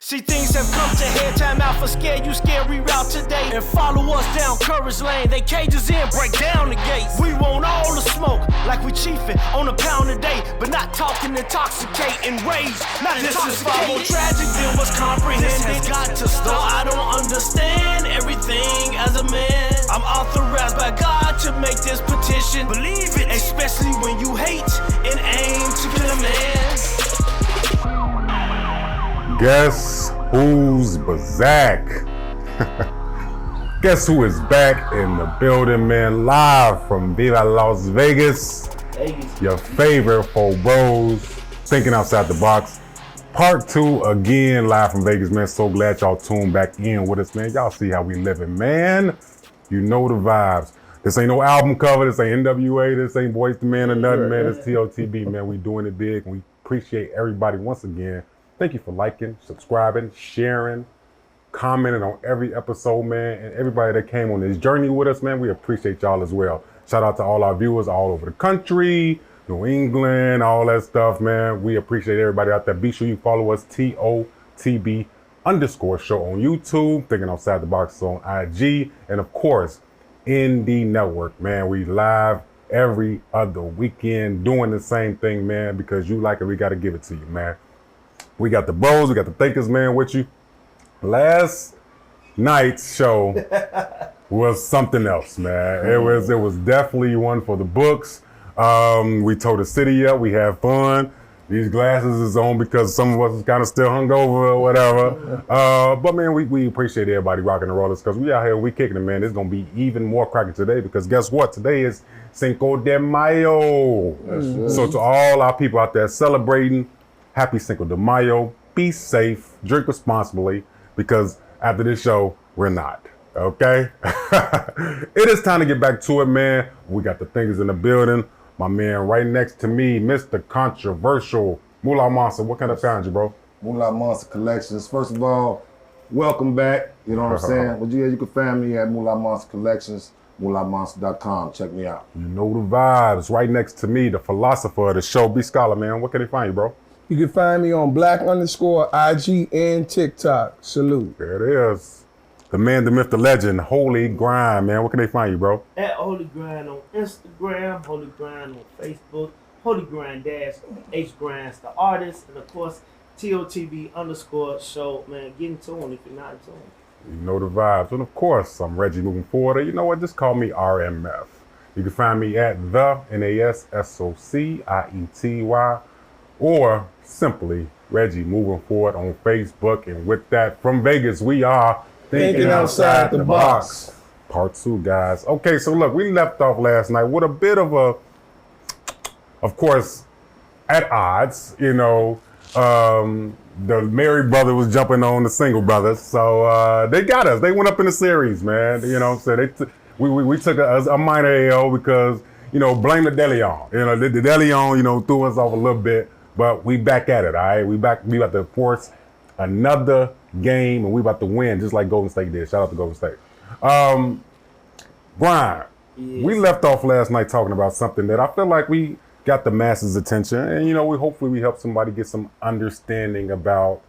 See, things have come to head, time out for scare you, scary route today. And follow us down Courage Lane, they cages in, break down the gates. We want all the smoke, like we chiefin' on a pound a day, but not talking intoxicating rage, not this intoxicating. This is far more tragic than what's comprehended. This has got to stop. I don't understand everything as a man. I'm authorized by God to make this petition. Believe it, especially when you hate and aim to kill a man. Guess who's back? Guess who is back in the building, man? Live from Viva Las Vegas. Your favorite four bros, thinking outside the box. Part 2 again, live from Vegas, man. So glad y'all tuned back in with us, man. Y'all see how we living, man. You know the vibes. This ain't no album cover. This ain't NWA. This ain't Boyz II Men or nothing, man. It's TOTB, man. We doing it big. We appreciate everybody once again. Thank you for liking, subscribing, sharing, commenting on every episode, man. And everybody that came on this journey with us, man, we appreciate y'all as well. Shout out to all our viewers all over the country, New England, all that stuff, man. We appreciate everybody out there. Be sure you follow us, TOTB_show on YouTube, Thinking Outside the Box on IG, and of course, Indie Network, man. We live every other weekend doing the same thing, man, because you like it, we got to give it to you, man. We got the bros, we got the thinkers, man, with you. Last night's show was something else, man. It was definitely one for the books. We tore the city up, we had fun. These glasses is on because some of us is kind of still hungover or whatever. But man, we appreciate everybody rocking the rollers because we out here, we kicking it, man. It's gonna be even more cracking today because guess what? Today is Cinco de Mayo. So to all our people out there celebrating, happy Cinco de Mayo. Be safe, drink responsibly, because after this show, we're not, okay? It is time to get back to it, man. We got the thinkers in the building. My man right next to me, Mr. Controversial, Moolah Monster. What kind of found you, bro? Moolah Monster Collections. First of all, welcome back. You know what I'm saying? Well, yeah, you can find me at Moolah Monster Collections, moolahmonster.com. Check me out. You know the vibes. Right next to me, the philosopher of the show, B Scholar, man. What can they find you, bro? You can find me on Black_IG and TikTok. Salute. There it is. The man, the myth, the legend, Holy Grind, man. What can they find you, bro? At Holy Grind on Instagram, Holy Grind on Facebook, Holy Grind H Grinds the artist, and of course TOTB_show, man. Get in tune if you're not in tune. You know the vibes. And of course, I'm Reggie moving forward. You know what? Just call me RMF. You can find me at the NASSOCIETY or simply Reggie moving forward on Facebook. And with that, from Vegas, we are Thinking Outside the Box. Part 2, guys. Okay, so look, we left off last night with a bit of of course, at odds, you know, the married brother was jumping on the single brothers. So they got us. They went up in the series, man. You know what I'm saying? We took a minor AO because, you know, blame the DeLeon. You know, the DeLeon, you know, threw us off a little bit. But we back at it, all right? We about to force another game, and we about to win, just like Golden State did. Shout out to Golden State. Brian, we left off last night talking about something that I feel like we got the masses' attention, and you know, hopefully we help somebody get some understanding about,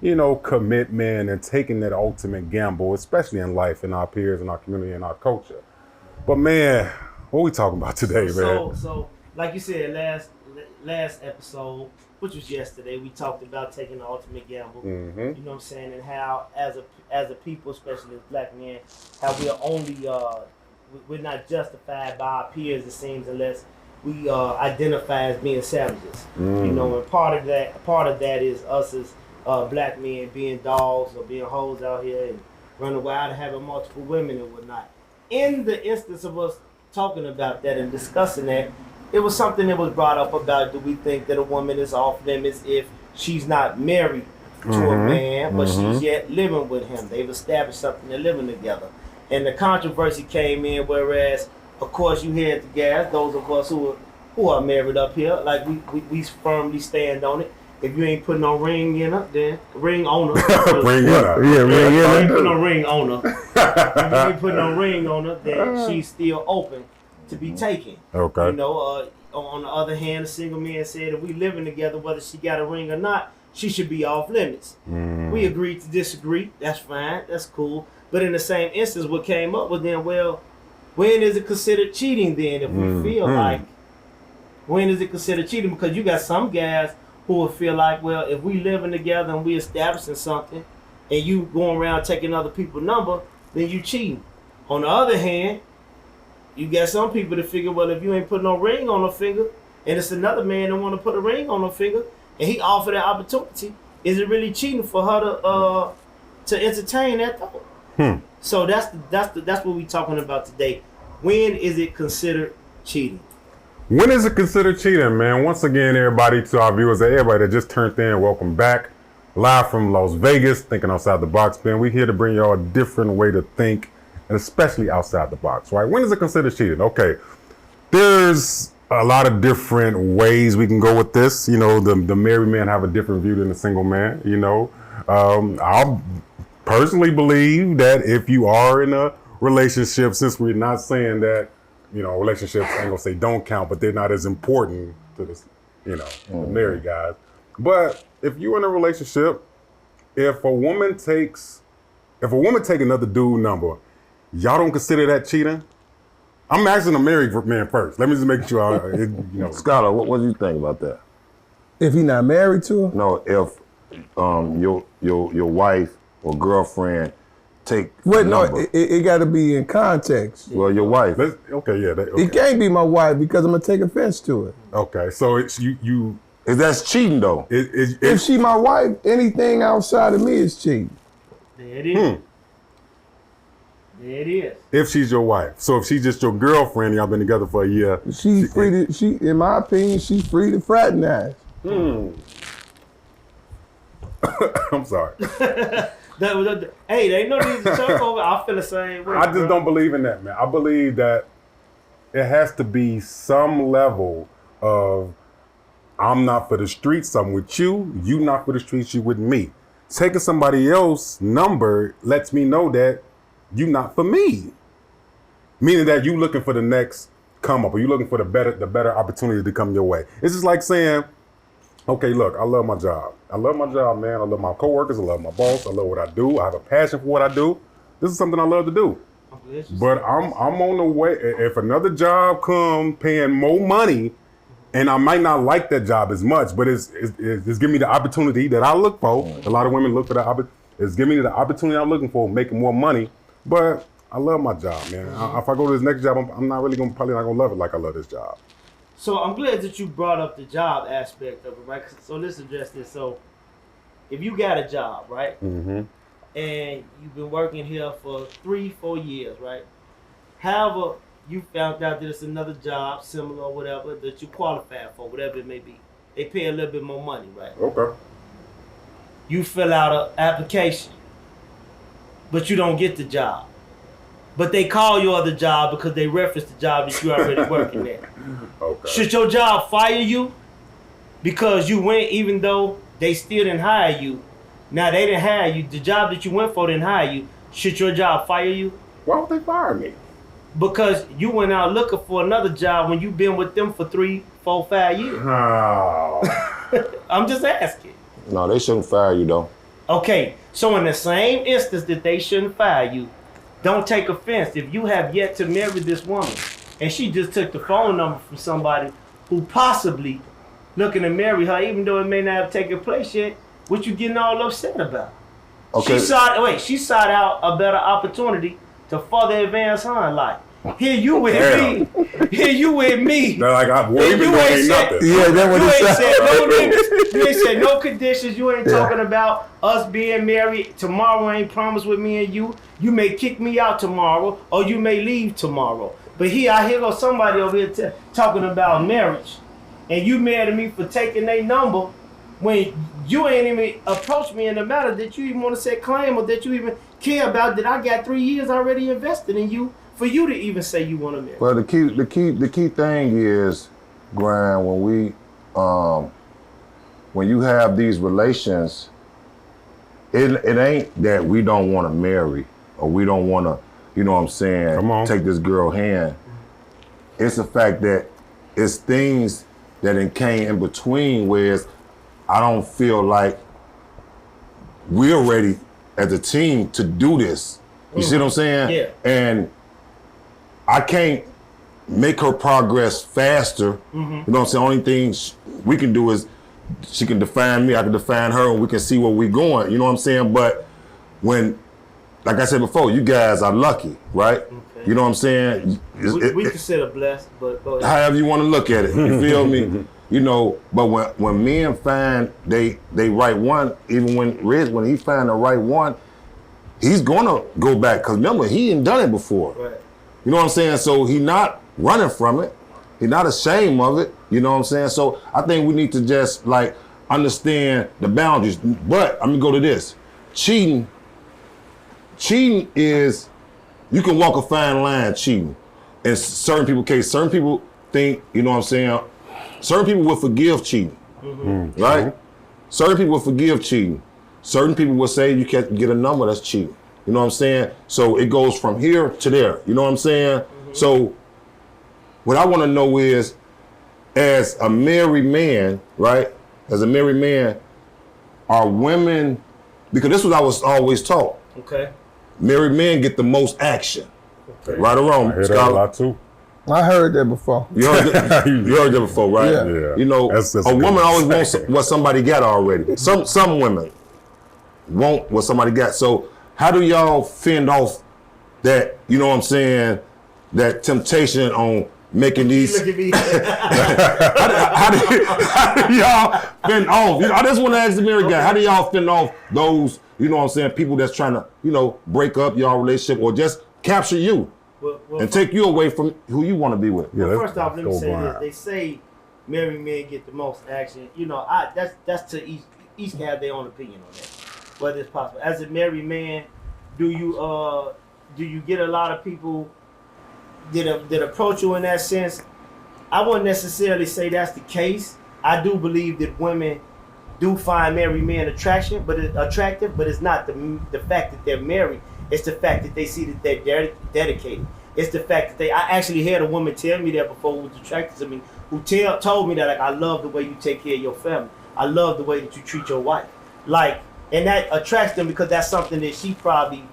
you know, commitment and taking that ultimate gamble, especially in life, in our peers, in our community, in our culture. But man, what we talking about today, man? So, like you said, last episode, which was yesterday, we talked about taking the ultimate gamble. Mm-hmm. You know what I'm saying, and how as a people, especially as black men, how we are only we're not justified by our peers, it seems, unless we identify as being savages. You know, and part of that is us as black men being dogs or being hoes out here and running wild and having multiple women and whatnot. In the instance of us talking about that and discussing that, it was something that was brought up about, do we think that a woman is off limits if she's not married to a man, but she's yet living with him? They've established something, they're living together. And the controversy came in, whereas, of course, you hear the guys, those of us who are married up here, like we firmly stand on it. If you ain't putting no ring in her, then ring on her. Ring in her. Yeah, ring in her. If you ain't putting no ring on her, if you ain't putting no ring on her, then she's still open to be taken. Okay. You know, on the other hand, a single man said if we living together, whether she got a ring or not, she should be off limits. We agreed to disagree. That's fine. That's cool. But in the same instance, what came up was then, well, when is it considered cheating then? If we feel like, when is it considered cheating? Because you got some guys who will feel like, well, if we living together and we establishing something, and you going around taking other people's number, then you cheating. On the other hand, you got some people that figure, well, if you ain't putting no ring on her finger, and it's another man that want to put a ring on her finger, and he offered that opportunity, is it really cheating for her to entertain that thought? So that's what we talking about today. When is it considered cheating? When is it considered cheating, man? Once again, everybody, to our viewers, everybody that just turned in, welcome back. Live from Las Vegas, thinking outside the box, man. We're here to bring y'all a different way to think, and especially outside the box, right? When is it considered cheating? Okay, there's a lot of different ways we can go with this. You know, the married man have a different view than the single man, you know. I personally believe that if you are in a relationship, since we're not saying that, you know, relationships, I ain't gonna say don't count, but they're not as important to this, you know, the married guys. But if you're in a relationship, if a woman take another dude number, y'all don't consider that cheating? I'm asking a married man first. Let me just make sure, you know. Scholar, what do you think about that? If he not married to her? No, if your wife or girlfriend take Well, a no, number. it got to be in context. Well, your wife. It can't be my wife because I'm going to take offense to it. Okay, so it's you. Is that cheating though? If she my wife, anything outside of me is cheating. There it is. There it is. If she's your wife. So if she's just your girlfriend, y'all been together for a year. She's free to, in my opinion, she's free to fraternize. I'm sorry. Hey, they ain't no need to talk over. I feel the same way. I just don't believe in that, man. I believe that it has to be some level of, I'm not for the streets, I'm with you. You not for the streets, you with me. Taking somebody else's number lets me know that you not for me. Meaning that you looking for the next come up, or you looking for the better opportunity to come your way. It's just like saying, okay, look, I love my job. I love my job, man. I love my coworkers. I love my boss. I love what I do. I have a passion for what I do. This is something I love to do. But I'm on the way. If another job come paying more money, and I might not like that job as much, but it's giving me the opportunity that I look for. A lot of women look for that opportunity. It's giving me the opportunity I'm looking for, making more money. But I love my job, man. If I go to this next job, I'm not really probably not gonna love it like I love this job. So I'm glad that you brought up the job aspect of it, right? So let's address this. So if you got a job, right, and you've been working here for 3-4 years, right? However, you found out that it's another job, similar or whatever, that you qualify for, whatever it may be. They pay a little bit more money, right? Okay. You fill out an application, but you don't get the job. But they call your other job because they reference the job that you already working at. Okay. Should your job fire you because you went even though they still didn't hire you? Now they didn't hire you. The job that you went for didn't hire you. Should your job fire you? Why would they fire me? Because you went out looking for another job when you've been with them for 3, 4, 5 years. Oh. I'm just asking. No, they shouldn't fire you though. Okay, so in the same instance that they shouldn't fire you, don't take offense if you have yet to marry this woman and she just took the phone number from somebody who possibly looking to marry her, even though it may not have taken place yet. What you getting all upset about? Okay. She sought out a better opportunity to further advance her in life. Here you with me. Here you with me. They're like, we've been doing nothing. Yeah, that's what You he ain't said. said no niggas. You ain't said no conditions. You ain't talking about us being married. Tomorrow ain't promised with me and you. You may kick me out tomorrow, or you may leave tomorrow. But I hear somebody over here talking about marriage, and you mad at me for taking their number when you ain't even approached me in the matter that you even want to set claim or that you even care about that I got 3 years already invested in you for you to even say you want to marry. Well, the key thing is, Graham, when you have these relations, it ain't that we don't want to marry or we don't want to, you know what I'm saying, take this girl hand. It's the fact that it's things that came in between where I don't feel like we're ready as a team to do this. You see what I'm saying? Yeah. And I can't make her progress faster. You know what I'm saying? Only thing we can do is she can define me, I can define her, and we can see where we're going. You know what I'm saying? But when, like I said before, you guys are lucky, right? Okay. You know what I'm saying? We consider blessed, but however you want to look at it, you feel me? You know, but when men find they right one, even when he find the right one, he's gonna go back, because remember, he ain't done it before. Right. You know what I'm saying? So he not running from it. He's not ashamed of it. You know what I'm saying? So I think we need to just like understand the boundaries. But I'm gonna go to this. Cheating is, you can walk a fine line cheating. In certain people's case, certain people think, you know what I'm saying? Certain people will forgive cheating, right? Certain people will forgive cheating. Certain people will say you can't get a number that's cheating. You know what I'm saying? So it goes from here to there. You know what I'm saying? So what I want to know is, as a married man, right? As a married man, are women, because this is what I was always taught. Okay. Married men get the most action. Okay. Right or wrong, I heard that a lot too. I heard that before. You heard that before, right? Yeah. You know, that's a woman always wants what somebody got already. Some women want what somebody got. So how do y'all fend off that, you know what I'm saying, that temptation on making these... Look at me. how do y'all fend off? I just want to ask the married guy, how do y'all fend off those, you know what I'm saying, people that's trying to, you know, break up y'all relationship or just capture you and take you away from who you want to be with? Well, first off, let me say this. They say married men get the most action. You know, that's to each can have their own opinion on that, whether it's possible. As a married man, do you get a lot of people that approach you in that sense? I wouldn't necessarily say that's the case. I do believe that women do find married men attractive, but it's not the fact that they're married. It's the fact that they see that they're dedicated. It's the fact that I actually had a woman tell me that before, who was attracted to me, who told me that, like, I love the way you take care of your family. I love the way that you treat your wife. Like, and that attracts them because that's something that she probably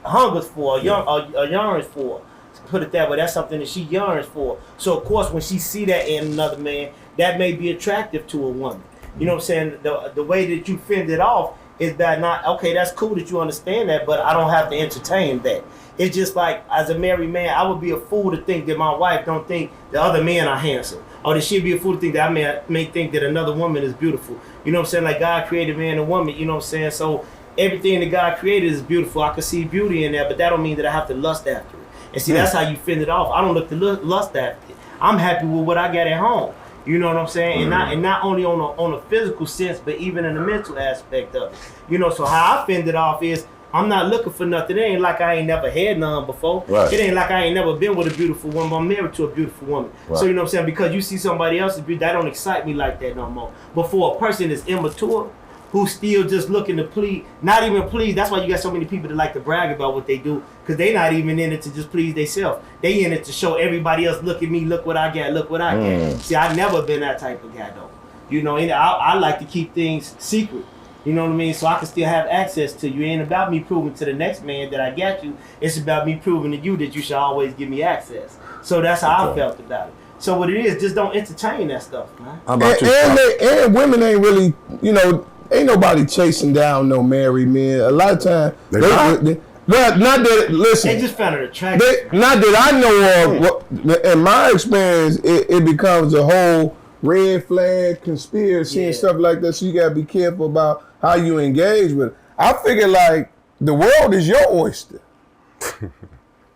hungers for, or yearns for. Put it that way, that's something that she yearns for. So of course, when she see that in another man, that may be attractive to a woman. You know what I'm saying? The way that you fend it off is that not, okay, that's cool that you understand that, but I don't have to entertain that. It's just like, as a married man, I would be a fool to think that my wife don't think the other men are handsome. Or that she'd be a fool to think that I may think that another woman is beautiful. You know what I'm saying? Like, God created man and woman, you know what I'm saying? So everything that God created is beautiful. I can see beauty in that, but that don't mean that I have to lust after it. And see, that's how you fend it off. I don't look to lust after it. I'm happy with what I got at home. You know what I'm saying? And not only on a physical sense, but even in the mental aspect of it. You know, so how I fend it off is, I'm not looking for nothing. It ain't like I ain't never had none before. Right. It ain't like I ain't never been with a beautiful woman. I'm married to a beautiful woman. Right. So you know what I'm saying? Because you see somebody else's beauty, that don't excite me like that no more. But for a person that's immature, who's still just looking to please, not even please, that's why you got so many people that like to brag about what they do, because they not even in it to just please themselves. They in it to show everybody else, look at me, look what I got, look what I got. See, I never been that type of guy though. You know, and I like to keep things secret. You know what I mean? So I can still have access to you. It ain't about me proving to the next man that I got you. It's about me proving to you that you should always give me access. So that's how I felt about it. So what it is, just don't entertain that stuff, man. How about and women ain't really, you know, ain't nobody chasing down no married men. A lot of times, not that, listen. They just found it attractive. Not that I know of. In my experience, it becomes a whole red flag conspiracy and stuff like that. So you gotta be careful about how you engage with it. I figure like the world is your oyster,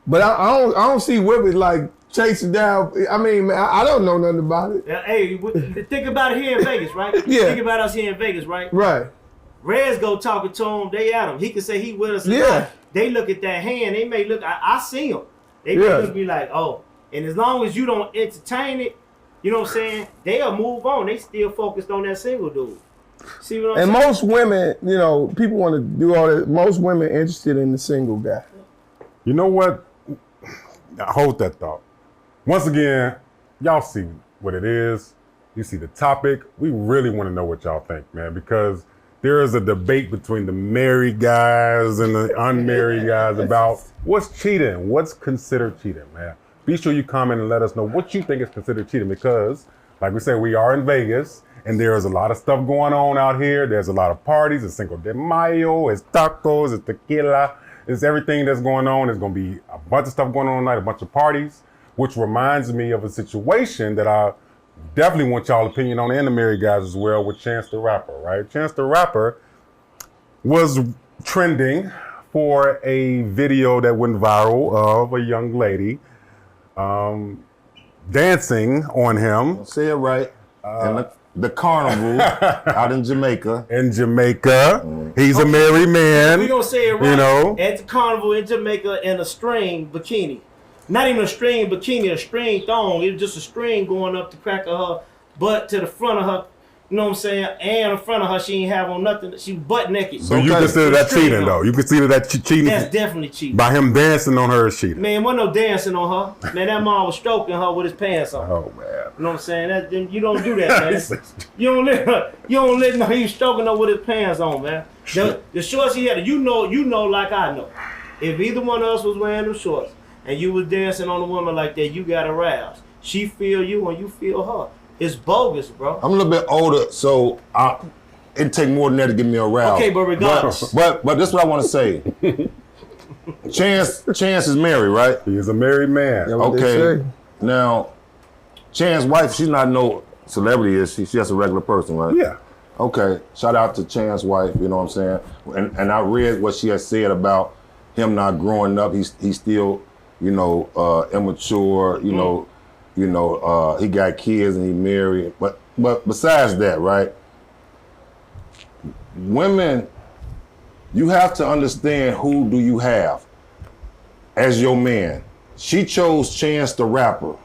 but I don't see women like chasing down. I mean, man, I don't know nothing about it. Hey, think about it here in Vegas, right? Yeah. Think about us here in Vegas, right? Right. Reds go talking to him. They at him. He can say he with us. Yeah. They look at that hand. They may look. I see them. They may look at me like, oh. And as long as you don't entertain it, you know what I'm saying? They'll move on. They still focused on that single dude. See what I'm saying? And most women, you know, people want to do all that. Most women interested in the single guy. You know what? Hold that thought. Once again, y'all see what it is. You see the topic. We really want to know what y'all think, man, because there is a debate between the married guys and the unmarried guys about what's cheating, what's considered cheating, man. Be sure you comment and let us know what you think is considered cheating because, like we said, we are in Vegas and there's a lot of stuff going on out here. There's a lot of parties. It's Cinco de Mayo, it's tacos, it's tequila, it's everything that's going on. There's going to be a bunch of stuff going on tonight, a bunch of parties, which reminds me of a situation that I definitely want y'all opinion on, and the married guys as well, with Chance the Rapper, right? Chance the Rapper was trending for a video that went viral of a young lady dancing on him. Say it right. And the carnival out in Jamaica. In Jamaica. He's a married man. We gonna say it right. You know? At the carnival in Jamaica in a string bikini. Not even a string bikini, a string thong. It was just a string going up the crack of her butt to the front of her. You know what I'm saying? And in front of her, she ain't have on nothing. She butt naked. So you consider that cheating, though? You consider that cheating? That's definitely cheating. By him dancing on her is cheating. Man, wasn't no dancing on her. Man, that mom was stroking her with his pants on. Oh, man. You know what I'm saying? You don't do that, man. you don't let no, he was stroking her with his pants on, man. The shorts he had, you know like I know. If either one of us was wearing them shorts and you was dancing on a woman like that, you got aroused. She feel you and you feel her. It's bogus, bro. I'm a little bit older, so it take more than that to get me aroused. Okay, but regardless. But this is what I want to say. Chance is married, right? He is a married man. Yeah, okay. Now, Chance's wife, she's not no celebrity, is she? She's just a regular person, right? Yeah. Okay. Shout out to Chance's wife, you know what I'm saying? And I read what she has said about him not growing up. He's still, immature, he got kids and he married. But besides that, right? Women, you have to understand who do you have as your man. She chose Chance the Rapper.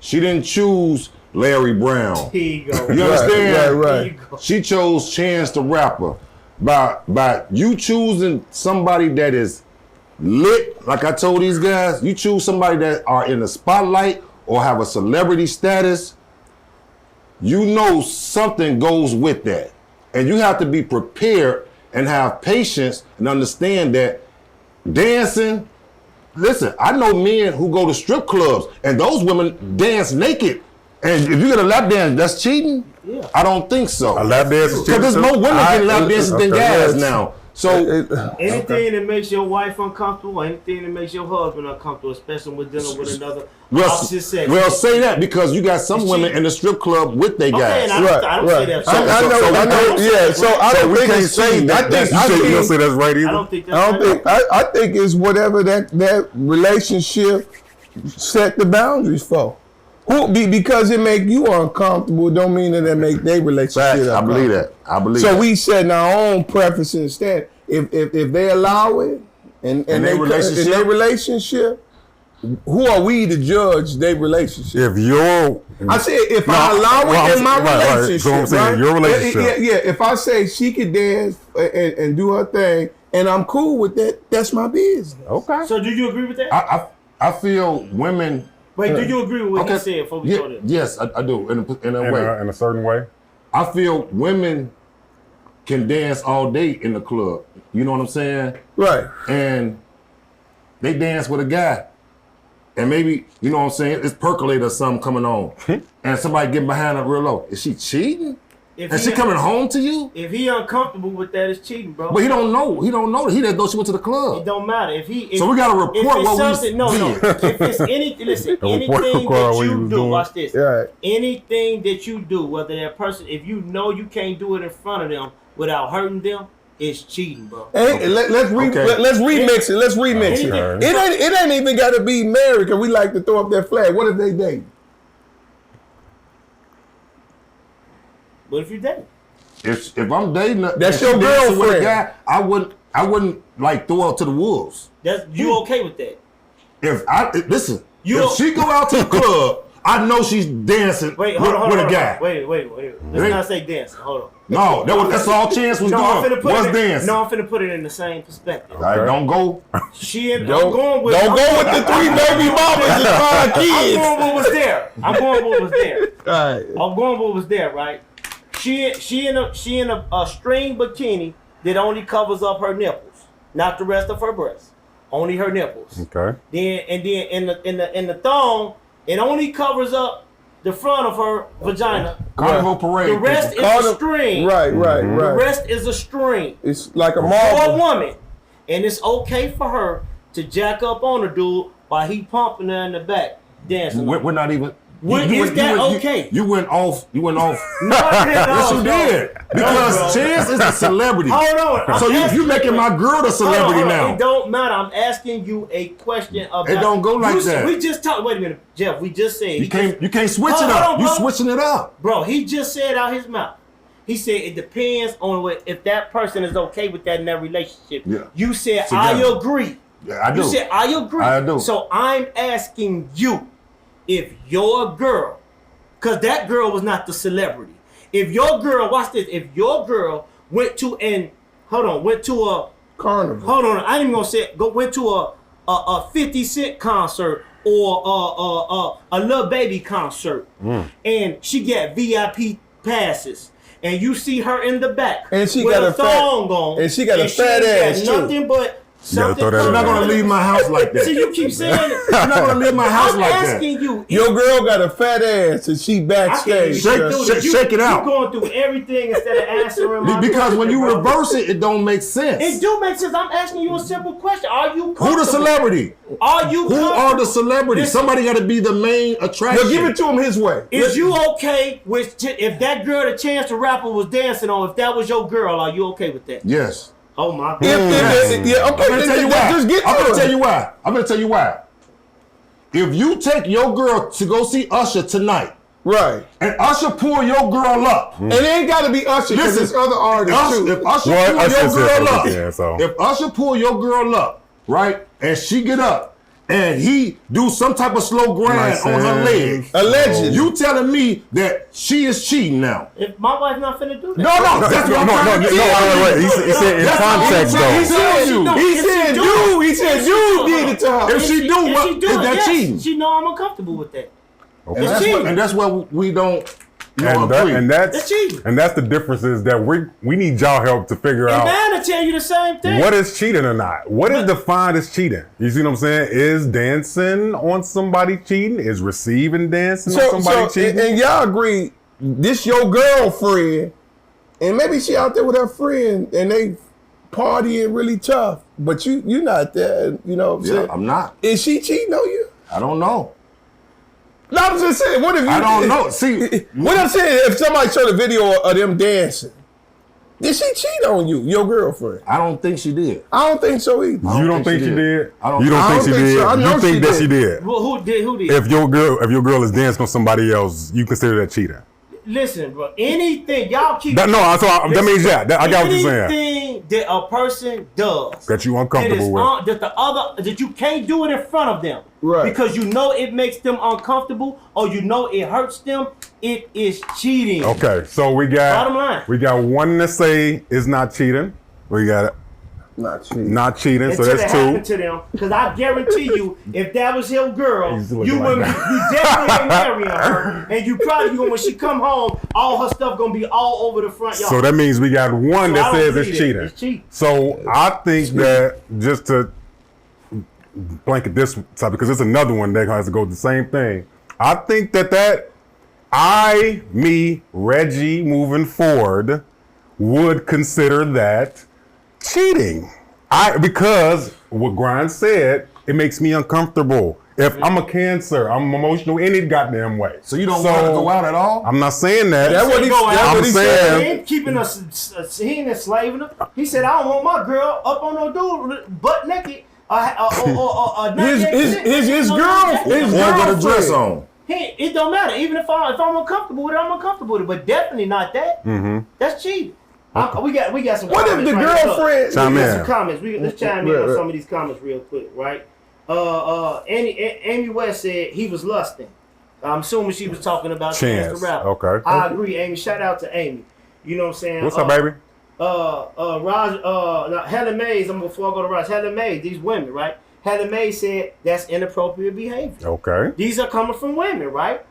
She didn't choose Larry Brown. Here you go. You understand? Right. She chose Chance the Rapper. By you choosing somebody that is lit, like I told these guys, you choose somebody that are in the spotlight or have a celebrity status, you know something goes with that. And you have to be prepared and have patience and understand that dancing, listen, I know men who go to strip clubs and those women dance naked. And if you get a lap dance, that's cheating? Yeah. I don't think so. A lap dance is cheating. Because there's more women getting lap dances than guys now. So anything that makes your wife uncomfortable, anything that makes your husband uncomfortable, especially with dealing with another opposite sex. Well, say that because you got some women in the strip club with their guys. I don't say that. I know. Yeah. So I don't think it's cheating. You don't say that's right either. I don't think that's right. I think it's whatever that relationship set the boundaries for. Because it make you uncomfortable don't mean that it make their relationship uncomfortable. I believe that. So we setting our own preferences instead. If they allow it and their relationship, who are we to judge their relationship? If you're, I said if I allow it in my relationship, so I'm saying your relationship. Yeah. If I say she could dance and do her thing, and I'm cool with that, that's my business. Okay. So do you agree with that? I feel women. Wait, do you agree with what he said before we go there? Yes, I do. In a way. In a certain way. I feel women can dance all day in the club. You know what I'm saying? Right. And they dance with a guy. And maybe, you know what I'm saying, it's percolator or something coming on. And somebody getting behind her real low. Is she cheating? Is she coming home to you? If he uncomfortable with that, it's cheating, bro. But he don't know. He don't know that. He didn't know she went to the club. It don't matter. So we got to report what we No. If it's anything that you do, watch this. Right. Anything that you do, whether that person, if you know you can't do it in front of them without hurting them, it's cheating, bro. Hey, let's remix it. Let's remix it. It ain't even got to be married because we like to throw up that flag. What if they date? But if you date, if I'm dating, that's your girlfriend. With a guy, I wouldn't like throw out to the wolves. That's you okay with that? If she go out to the club, I know she's dancing with a guy. Wait. Let's not say dancing. Hold on. No, that's all Chance was doing. Was dancing. No, I'm finna put it in the same perspective. All right, don't go. Don't go with the 3 baby mamas and 5 kids. I'm going with what was there. All right. I'm going with what was there, right? She in a string bikini that only covers up her nipples, not the rest of her breasts, only her nipples. Okay. Then in the thong, it only covers up the front of her vagina. Carnival parade. The rest is a string. Right. The rest is a string. It's like a For marble. a woman, and it's okay for her to jack up on a dude while he pumping her in the back, dancing. We're not even. Is that okay? You went off. No, Yes, you did. Because Chance is a celebrity. Hold on. So you making my girl the celebrity now. It don't matter. I'm asking you a question about. It don't go like that. We just talked. Wait a minute, Jeff. We just said You can't switch it up. You switching it up, bro. He just said out his mouth. He said it depends on if that person is okay with that in their relationship. Yeah. You said Together. I agree. Yeah, I do. You said I agree. I do. So I'm asking you, if your girl, because that girl was not the celebrity. If your girl, watch this. If your girl went to a Carnival. Hold on, I ain't even gonna say it. Went to a 50 Cent concert or a Lil Baby concert, and she got VIP passes, and you see her in the back, and she with got a thong on, and she got a fat ass too. Nothing but something. I'm not gonna leave my house like that. See, you keep saying it. I'm not gonna leave my house like that. I'm asking you. Your girl got a fat ass and she backstage. Shake it out. You going through everything instead of answering my Because question, when you bro. reverse it, it don't make sense. It do make sense. I'm asking you a simple question. Are you comfortable? Who the celebrity? Are you Who are the comfortable? celebrities? Listen. Somebody got to be the main attraction. Well, give it to him his way. Is you okay with if that girl, the Chance the Rapper, was dancing on? If that was your girl, are you okay with that? Yes. Oh my God. Yeah, I'm gonna tell you why. Just get to I'm gonna it. tell you why. I'm gonna tell you why. If you take your girl to go see Usher tonight, Right. and Usher pull your girl up, And it ain't got to be Usher because there's other artists too. if Usher Well, pull Usher's your girl here, up, yeah, so. if Usher pull your girl up, right, and she get up, and he do some type of slow grind on her leg, Allegedly. you telling me that she is cheating now? If my wife not finna do that. No, that's what I'm trying to tell wait. you. He said in That's context what I'm though. telling you. He said you did it to her. If she do, what is that yes, cheating? she know I'm uncomfortable with that. And that's what we don't And agree. That's cheating. And that's the difference is that we need y'all help to figure And out man, to tell you the same thing. what is cheating or not. What is defined as cheating? You see what I'm saying? Is dancing on somebody cheating? Is receiving dancing on somebody cheating? And y'all agree, this your girlfriend, and maybe she out there with her friend, and they partying really tough, but you not there. You know what I'm saying? I'm not. Is she cheating on you? I don't know. No, I'm just saying. What if you? I don't know. See, what I'm saying, if somebody showed a video of them dancing, did she cheat on you, your girlfriend? I don't think she did. I don't think so either. You don't think she did? I don't You don't think she did? so. I know You think she that did. she did? Who did? If your girl is dancing on somebody else, you consider that cheating? Listen, bro. Anything y'all keep. That means that I got what you're saying. Anything that a person does That you uncomfortable with. that you can't do it in front of them, Right. Because you know it makes them uncomfortable, or you know it hurts them. It is cheating. Okay, so Bottom line. we got one to say is not cheating. We got Not cheating. not cheating, so Until it that's happened two. to them, because I guarantee you, if that was your girl, He's you looking wouldn't. like You definitely ain't marrying her, and you probably when she come home, all her stuff gonna be all over the front yard. So that means we got one So that I don't says believe it's it. cheating. It's cheating. So I think that just to blanket this topic, because it's another one that has to go the same thing. I think that Reggie, moving forward, would consider that cheating. Because what Grind said, it makes me uncomfortable. If I'm a Cancer, I'm emotional any goddamn way. So you don't want to go out at all? I'm not saying that. That's what he I'm He saying. ain't keeping us. He ain't enslaving her. He said, "I don't want my girl up on no dude butt naked." His girlfriend. Or with a dress on. Hey, it don't matter. Even if I'm uncomfortable with it, I'm uncomfortable with it. But definitely not that. Mm-hmm. That's cheating. We got some. What if the girlfriend? Chime We got in. some comments. Let's chime in on some of these comments real quick, right? Amy West said he was lusting. I'm assuming she was talking about Chance the Rapper. Okay. I agree, Amy. Shout out to Amy. You know what I'm saying? What's up, baby? Helen Mays. Before I go to Raj, Helen Mays. These women, right? Helen Mays said that's inappropriate behavior. Okay. These are coming from women, right?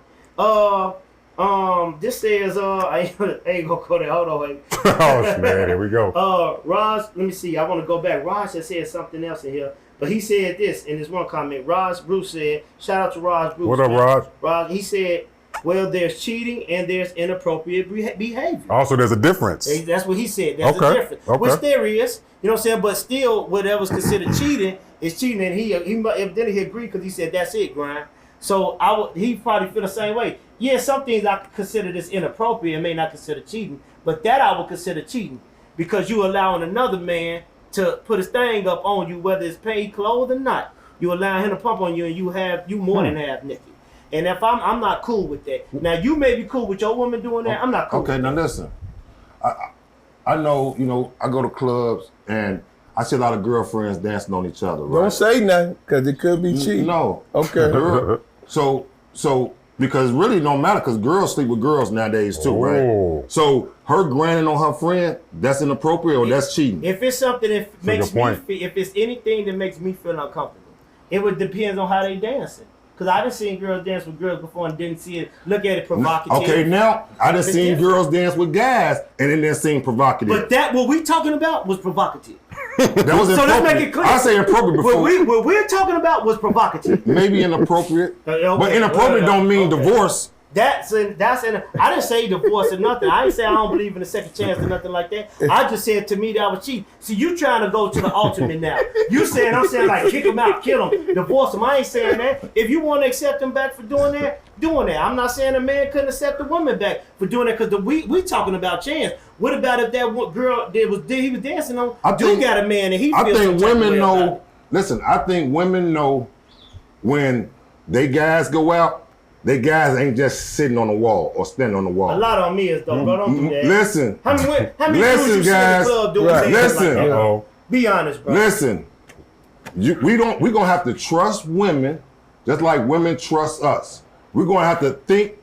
This says, I ain't gonna go there. Hold on, wait. Oh, man, there we go. Raj, let me see. I want to go back. Raj has said something else in here, but he said this in this one comment. Raj Bruce said, shout out to Raj Bruce. What up, Raj? Raj, he said, well, there's cheating and there's inappropriate behavior. Also, there's a difference. That's what he said. There's a difference. Okay. Which there is, you know what I'm saying? But still, whatever's considered cheating is cheating. And he evidently he agreed because he said, that's it, Grind. So he probably feel the same way. Yeah, some things I consider this inappropriate and may not consider cheating, but that I would consider cheating because you allowing another man to put his thing up on you, whether it's paid clothes or not. You allowing him to pump on you, and you more than half naked. And if I'm not cool with that. Now you may be cool with your woman doing that. I'm not cool. Okay, now listen. I know, you know, I go to clubs and I see a lot of girlfriends dancing on each other, right? Don't say nothing, because it could be cheating. No. Okay. So because really don't matter, because girls sleep with girls nowadays too, right? So her grinding on her friend, that's inappropriate or that's cheating. If it's something that makes me feel, if it's anything that makes me feel uncomfortable, it would depend on how they dancing. Because I done seen girls dance with girls before and didn't see it, look at it provocative. Okay, now I done seen girls dance with guys and then seen provocative. But that what we talking about was provocative. That was so let's make it clear. I say inappropriate before. What we're talking about was provocative. Maybe inappropriate, but inappropriate don't mean divorce. I didn't say divorce or nothing. I didn't say I don't believe in a second chance or nothing like that. I just said to me that was cheating. See, you trying to go to the ultimate now. I'm saying like kick him out, kill him, divorce him. I ain't saying that. If you want to accept him back for doing that. I'm not saying a man couldn't accept a woman back for doing that because we talking about chance. What about if that girl he was dancing on? Got a man and he feels I think women know. Listen, I think women know when they guys go out. They guys ain't just sitting on the wall or standing on the wall. A lot on me is though, bro. Don't do that. Listen. How many listen, guys. In the club doing things like that? Be honest, bro. Listen. We're gonna have to trust women just like women trust us. We're gonna have to think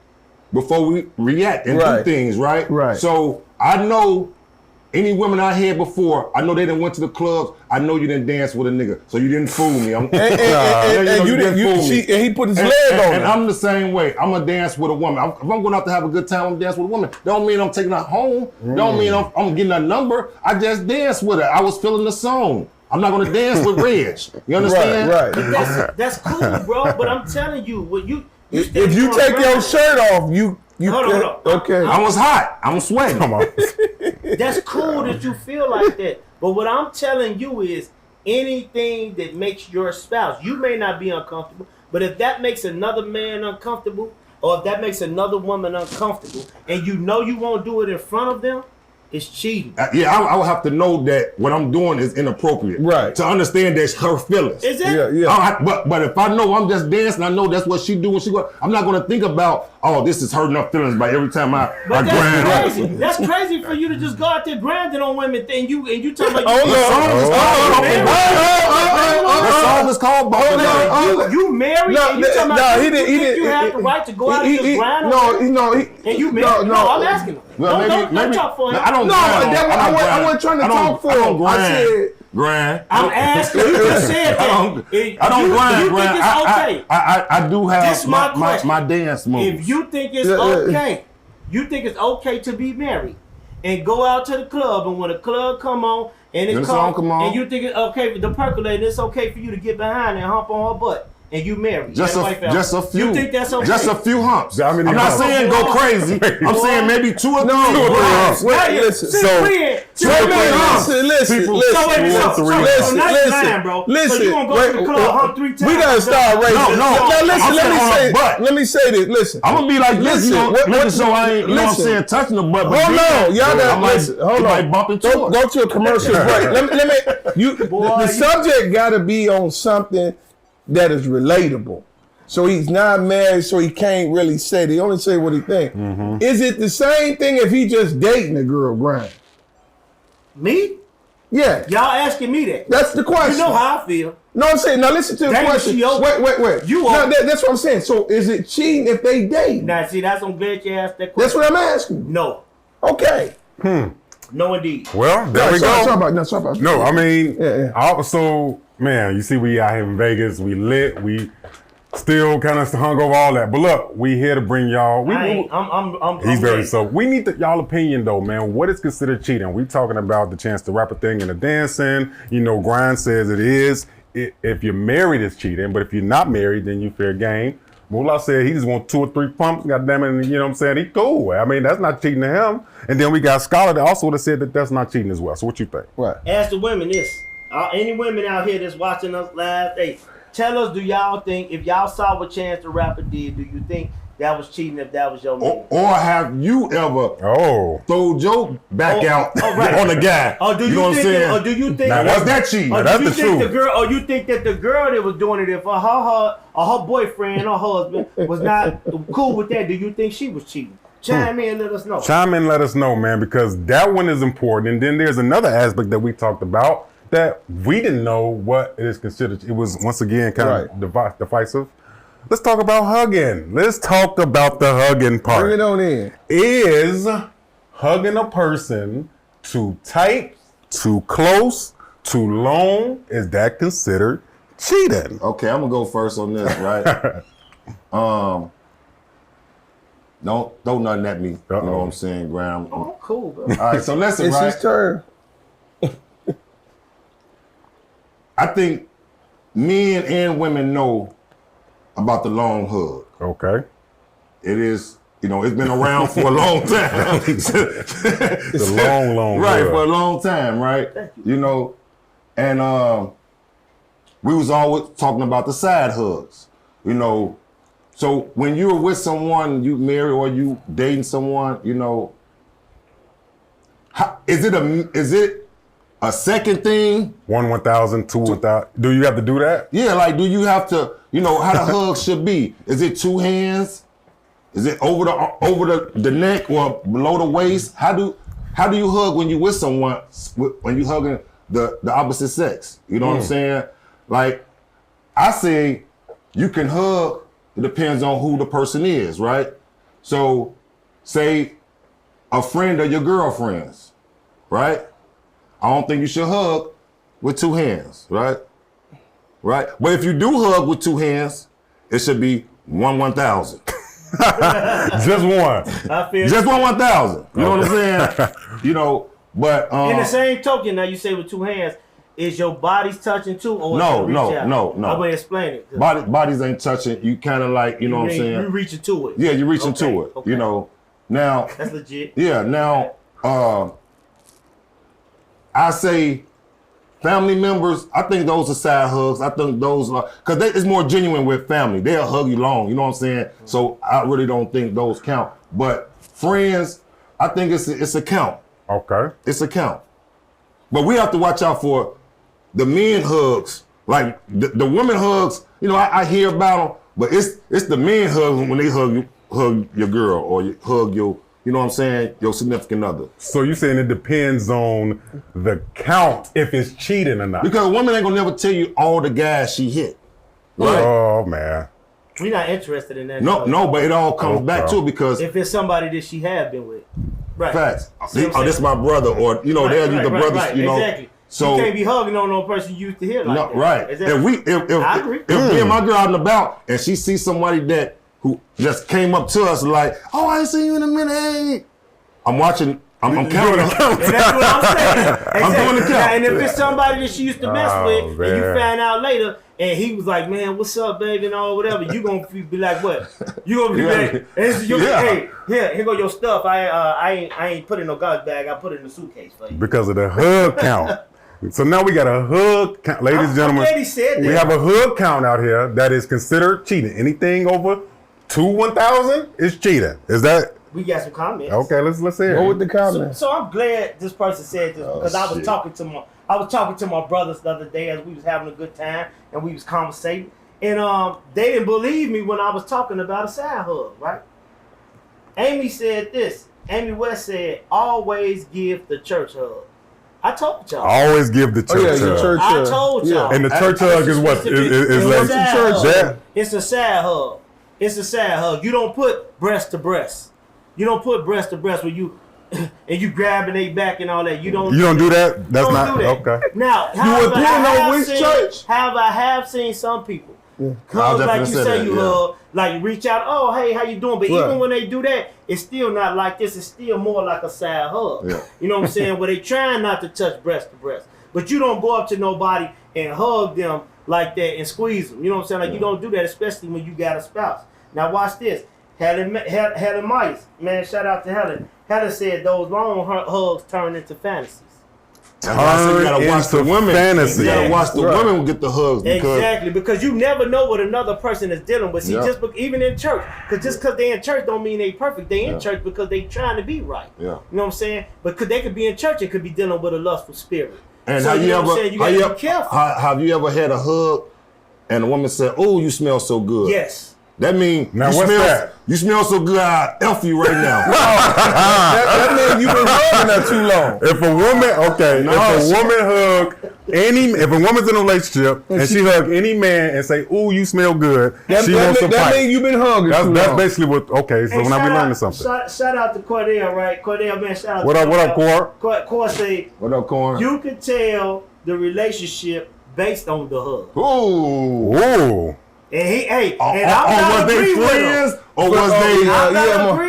before we react and do things, right? Right. So I know any women I had before, I know they done went to the clubs. I know you didn't dance with a nigga, so you didn't fool me. And he put his leg on. And I'm the same way. I'm gonna dance with a woman. If I'm going out to have a good time, I'm dance with a woman. Don't mean I'm taking her home. Don't mean I'm getting a number. I just danced with her. I was feeling the song. I'm not gonna dance with Reg. You understand? Right. But that's cool, bro. But I'm telling you, what if you take your shirt off, you hold on. Okay. I was hot. I'm sweating. Come on. That's cool that you feel like that. But what I'm telling you is anything that makes your spouse, you may not be uncomfortable, but if that makes another man uncomfortable, or if that makes another woman uncomfortable, and you know you won't do it in front of them, it's cheating. I would have to know that what I'm doing is inappropriate. Right. To understand that's her feelings. Is it? Yeah. But if I know I'm just dancing, I know that's what she do when she go. I'm not going to think about, this is hurting her feelings by every time I grind. That's crazy. That's crazy for you to just go out there grinding on women and you talking about the song is called You married and you talking about you have the right to go out and just grind on and you married? No, I'm asking him. Don't talk for him. I wasn't trying to talk for him. I said grind. I'm asking. You just said that. I don't grind. You think it's okay? I do have my dance moves. If you think it's okay, you think it's okay to be married and go out to the club, and when the club come on and it's come on, and you think it's okay to percolate, it's okay for you to get behind and hump on her butt. And you married. Just a few. You think that's okay? Just a few humps. I'm not humps? saying go crazy. I'm saying maybe 2 or 3 humps. Listen. Listen. So you gonna go to the club, hump 3 times? We gotta start raising. No. Let me say this. Listen. I'm gonna be like this. Listen, so I ain't. You know what I'm saying? Touching the butt. Hold on, y'all gotta listen. Hold on. Go to a commercial break. Let me. The subject gotta be on something that is relatable. So he's not married, so he can't really say. He only say what he think. Mm-hmm. Is it the same thing if he just dating a girl, Grind? Me? Yeah. Y'all asking me that. That's the question. You know how I feel. No, I'm saying, now listen to the question. Wait. That's what I'm saying. So is it cheating if they date? Now, see, I'm glad you asked that question. That's what I'm asking. No. Okay. No, indeed. Well, there we go. Talk about. I mean, also, man, you see we out here in Vegas, we lit, we Still kind of hung over all that. But look, we here to bring y'all. He's very so. We need y'all opinion though, man. What is considered cheating? We talking about the Chance the Rapper thing and the dancing. You know, Grind says it is. If you're married, it's cheating. But if you're not married, then you fair game. Moolah said he just want 2 or 3 pumps. God damn it, you know what I'm saying? He cool. I mean, that's not cheating to him. And then we got Scholar that also would have said that that's not cheating as well. So what you think? Right. Ask the women this. Any women out here that's watching us live, hey, tell us, do y'all think, if y'all saw what Chance the Rapper did, do you think that was cheating if that was your man? Or have you ever thrown your back out on a guy? Or do you know what I'm saying? Or do you think now, was that cheating? Or that's do you the think truth. the girl, or you think that the girl that was doing it, if her boyfriend or husband was not cool with that, do you think she was cheating? Chime in and let us know. Chime in and let us know, man, because that one is important. And then there's another aspect that we talked about that we didn't know what it is considered. It was, once again, kind of divisive. Let's talk about hugging. Let's talk about the hugging part. Bring it on in. Is hugging a person too tight, too close, too long, is that considered cheating? Okay, I'm gonna go first on this, right? Don't throw nothing at me. You know what I'm saying, Graham? Oh, cool, bro. All right, so listen, It's his turn. I think men and women know about the long hug. Okay. It is, you know, it's been around for a long time. It's a long right, hug. for a long time, right? You know, and we was always talking about the side hugs, you know. So when you're with someone, you married or you dating someone, you know, is it a second thing? 1,000, 2,000. Do you have to do that? Yeah, like do you have to, you know, how the hug should be? Is it 2 hands? Is it over the neck or below the waist? How do you hug when you with someone when you hugging the opposite sex? You know what I'm saying? Like I say, you can hug. It depends on who the person is, right? So, say a friend of your girlfriend's, right? I don't think you should hug with 2 hands, right? Right? But if you do hug with 2 hands, it should be 1,000. Just one. I feel just 1,000. You know what I'm saying? You know, but in the same token, now you say with 2 hands, is your body's touching too, or no. I'm gonna explain it. Bodies ain't touching. You kind of like, you know what I'm saying? You reaching to it. Yeah, you're reaching to it. Okay. You know, now that's legit. Yeah, now I say family members. I think those are side hugs. I think those are because it's more genuine with family. They'll hug you long. You know what I'm saying? So I really don't think those count. But friends, I think it's a count. Okay, it's a count. But we have to watch out for the men hugs, like the women hugs. You know, I hear about them, but it's the men hugs when they hug your girl or you hug your, you know what I'm saying, your significant other. So you saying it depends on the count if it's cheating or not? Because a woman ain't gonna never tell you all the guys she hit. Right? Oh man. We're not interested in that. No, but it all comes back to it because if it's somebody that she have been with, right? Facts. This my brother, or you know, they'll use the brothers. Right, you know, exactly. So you can't be hugging on no person you used to hear like that. Right. Exactly. If me and my girl out and about, and she sees somebody who just came up to us like, oh, I ain't seen you in a minute. Hey. I'm watching. I'm counting. And that's what I'm saying. Exactly. I'm doing the count. Now, and if it's somebody that she used to mess with, man. and you find out later, and he was like, man, what's up, baby, and all whatever, you gonna be like, what? You gonna be like, hey, here go your stuff. I ain't put in no garbage bag. I put it in the suitcase for you. Because of the hug count. So now we got a hug count. Ladies and gentlemen, we have a hug count out here that is considered cheating. Anything over 1,000 is cheating. Is that? We got some comments. Okay, let's hear. Go with the comments. So I'm glad this person said this because I was talking to my brothers the other day as we was having a good time and we was conversating, and they didn't believe me when I was talking about a side hug, right? Amy said this. Amy West said, "Always give the church hug." I told y'all. Always give the church hug. I told y'all. And the church hug is what? Is like church. It's a sad hug. It's a sad hug. You don't put breast to breast. You don't put breast to breast when you and you grabbing their back and all that. You don't do that. That's not do that. Okay. Now, you would put on which church? However, I have seen some people Hug like you say you hug, like reach out, oh, hey, how you doing? But even when they do that, it's still not like this. It's still more like a side hug. Yeah. You know what I'm saying? Where they trying not to touch breast to breast. But you don't go up to nobody and hug them like that and squeeze them. You know what I'm saying? Like you don't do that, especially when you got a spouse. Now watch this. Helen Myers, man, shout out to Helen. Helen said those long hugs turn into fantasies. That's why I said you gotta watch the women. Fantasy. You gotta watch the women get the hugs. Exactly, because you never know what another person is dealing with. See, even in church, just because they in church don't mean they perfect. They in church because they trying to be right. Yeah. You know what I'm saying? But they could be in church and could be dealing with a lustful spirit. And so have you ever had a hug and a woman said, "Oh, you smell so good"? Yes. That means you smell so good. I F you right now. that means you've been hugging her too long. If a woman's in a relationship and she hug any man and say, "Ooh, you smell good," she wants to fight. That means you've been hugging. That's basically what. Okay, so now we learning something. Shout out to Cordell, right? Cordell, man, shout out. What up, Cord? Cord say, "What up, Cord?" You can tell the relationship based on the hug. Ooh. And I'm not agree with him. Or was they?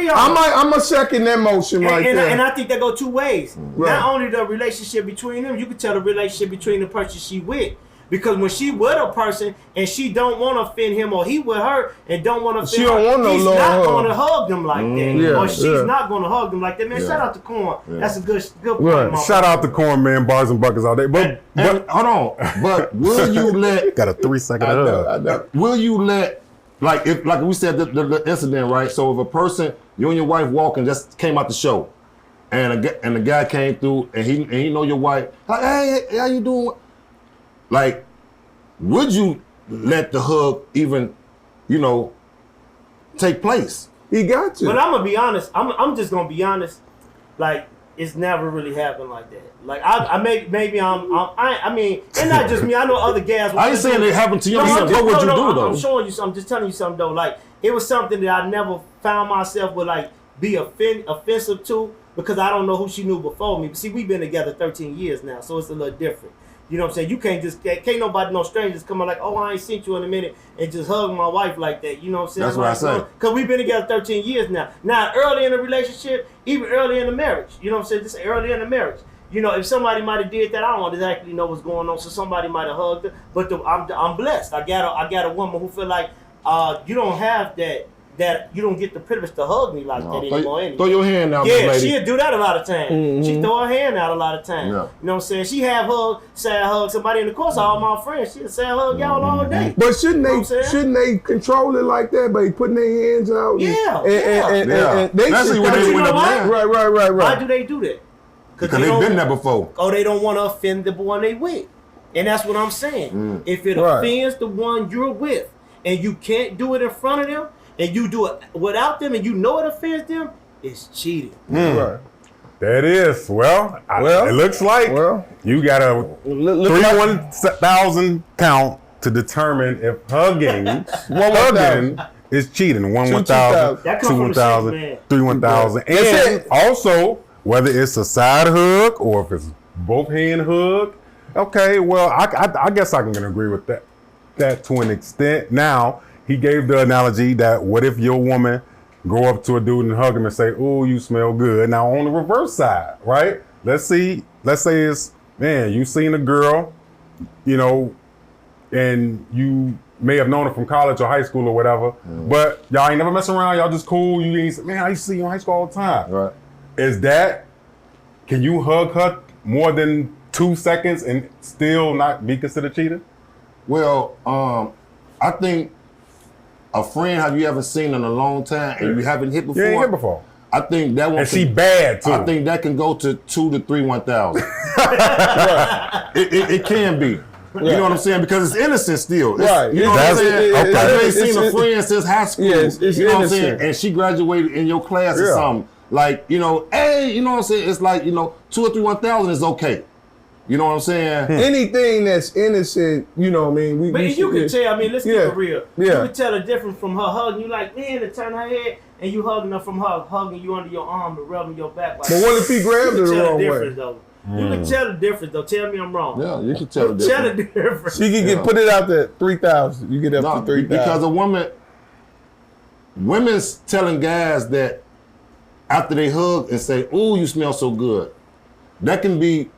I'm a second that motion there. And I think that go two ways. Right. Not only the relationship between them, you can tell the relationship between the person she with. Because when she with a person and she don't want to offend him, or he with her and don't want to offend her, he's not going to hug them like that. Or she's not going to hug them like that. Man, shout out to Corn. That's a good point. Shout out to Corn, man. Bars and buckets all day. But hold on. But will you let? Got a 3-second hug. Will you let? Like we said the incident, right? So if a person, you and your wife walking, just came out the show, and the guy came through and he know your wife. Hey, how you doing? Like, would you let the hug even, take place? He got to. But I'm gonna be honest. I'm just gonna be honest. Like, it's never really happened like that. Like I mean, and not just me. I know other guys. I ain't saying it happened to you. What would you do though? I'm showing you something. I'm just telling you something though. Like, it was something that I never found myself would like be offensive to, because I don't know who she knew before me. But see, we've been together 13 years now, so it's a little different. You know what I'm saying? You can't nobody, no strangers come on like, oh, I ain't seen you in a minute and just hug my wife like that. You know what I'm saying? That's what I say. Because we've been together 13 years now. Now, early in the relationship, even early in the marriage, you know what I'm saying? Just early in the marriage. If somebody might have did that, I don't exactly know what's going on. So somebody might have hugged her. But I'm blessed. I got a woman who feel like you don't have that you don't get the privilege to hug me like that anymore. Throw your hand out, lady. She'll do that a lot of times. Mm-hmm. She throw her hand out a lot of times. Yeah. You know what I'm saying? She sad hug somebody in the course. All my friends, she'll sad hug y'all all day. But shouldn't they control it like that by putting their hands out? Yeah. And they especially when they with a man. Right. Why do they do that? Because they've been there before. Oh, they don't want to offend the one they with. And that's what I'm saying. If it offends the one you're with and you can't do it in front of them, and you do it without them, and you know it offends them, it's cheating. Right. That is. Well, it looks like you got a 1,000 count to determine if hugging is cheating. 1,000, 2,1,000, 3,1,000, and also whether it's a side hug or if it's both hand hug. Okay, well, I guess I can agree with that to an extent. Now, he gave the analogy that what if your woman go up to a dude and hug him and say, "Ooh, you smell good." Now on the reverse side, right? Let's say it's, man, you seen a girl, and you may have known her from college or high school or whatever, but y'all ain't never mess around. Y'all just cool. You ain't, man, I used to see you in high school all the time. Right. Can you hug her more than 2 seconds and still not be considered cheating? Well, I think a friend have you ever seen in a long time and you haven't hit before? You ain't hit before. I think that one. And she bad too. I think that can go to 2 to 3 1,000. It can be. You know what I'm saying? Because it's innocent still. Right. You know what I'm saying? Okay. I ain't seen a friend since high school. Yes, it's you know innocent. what I'm saying? And she graduated in your class or something. Like, hey, you know what I'm saying? It's like, 2 or 3 1,000 is okay. You know what I'm saying? Anything that's innocent, you know what I mean? But you can tell, let's keep it real. Yeah. You can tell the difference from her hugging you like, man, to turn her head, and you hugging her from her hugging you under your arm and rubbing your back. Like, but what if he grabbed her the wrong way? Though. You can tell the difference though. Tell me I'm wrong. Yeah, you can tell the difference. Tell the difference. She can put it out there 3,000. You get up to 3,000 because a women's telling guys that after they hug and say, "Ooh, you smell so good," that can be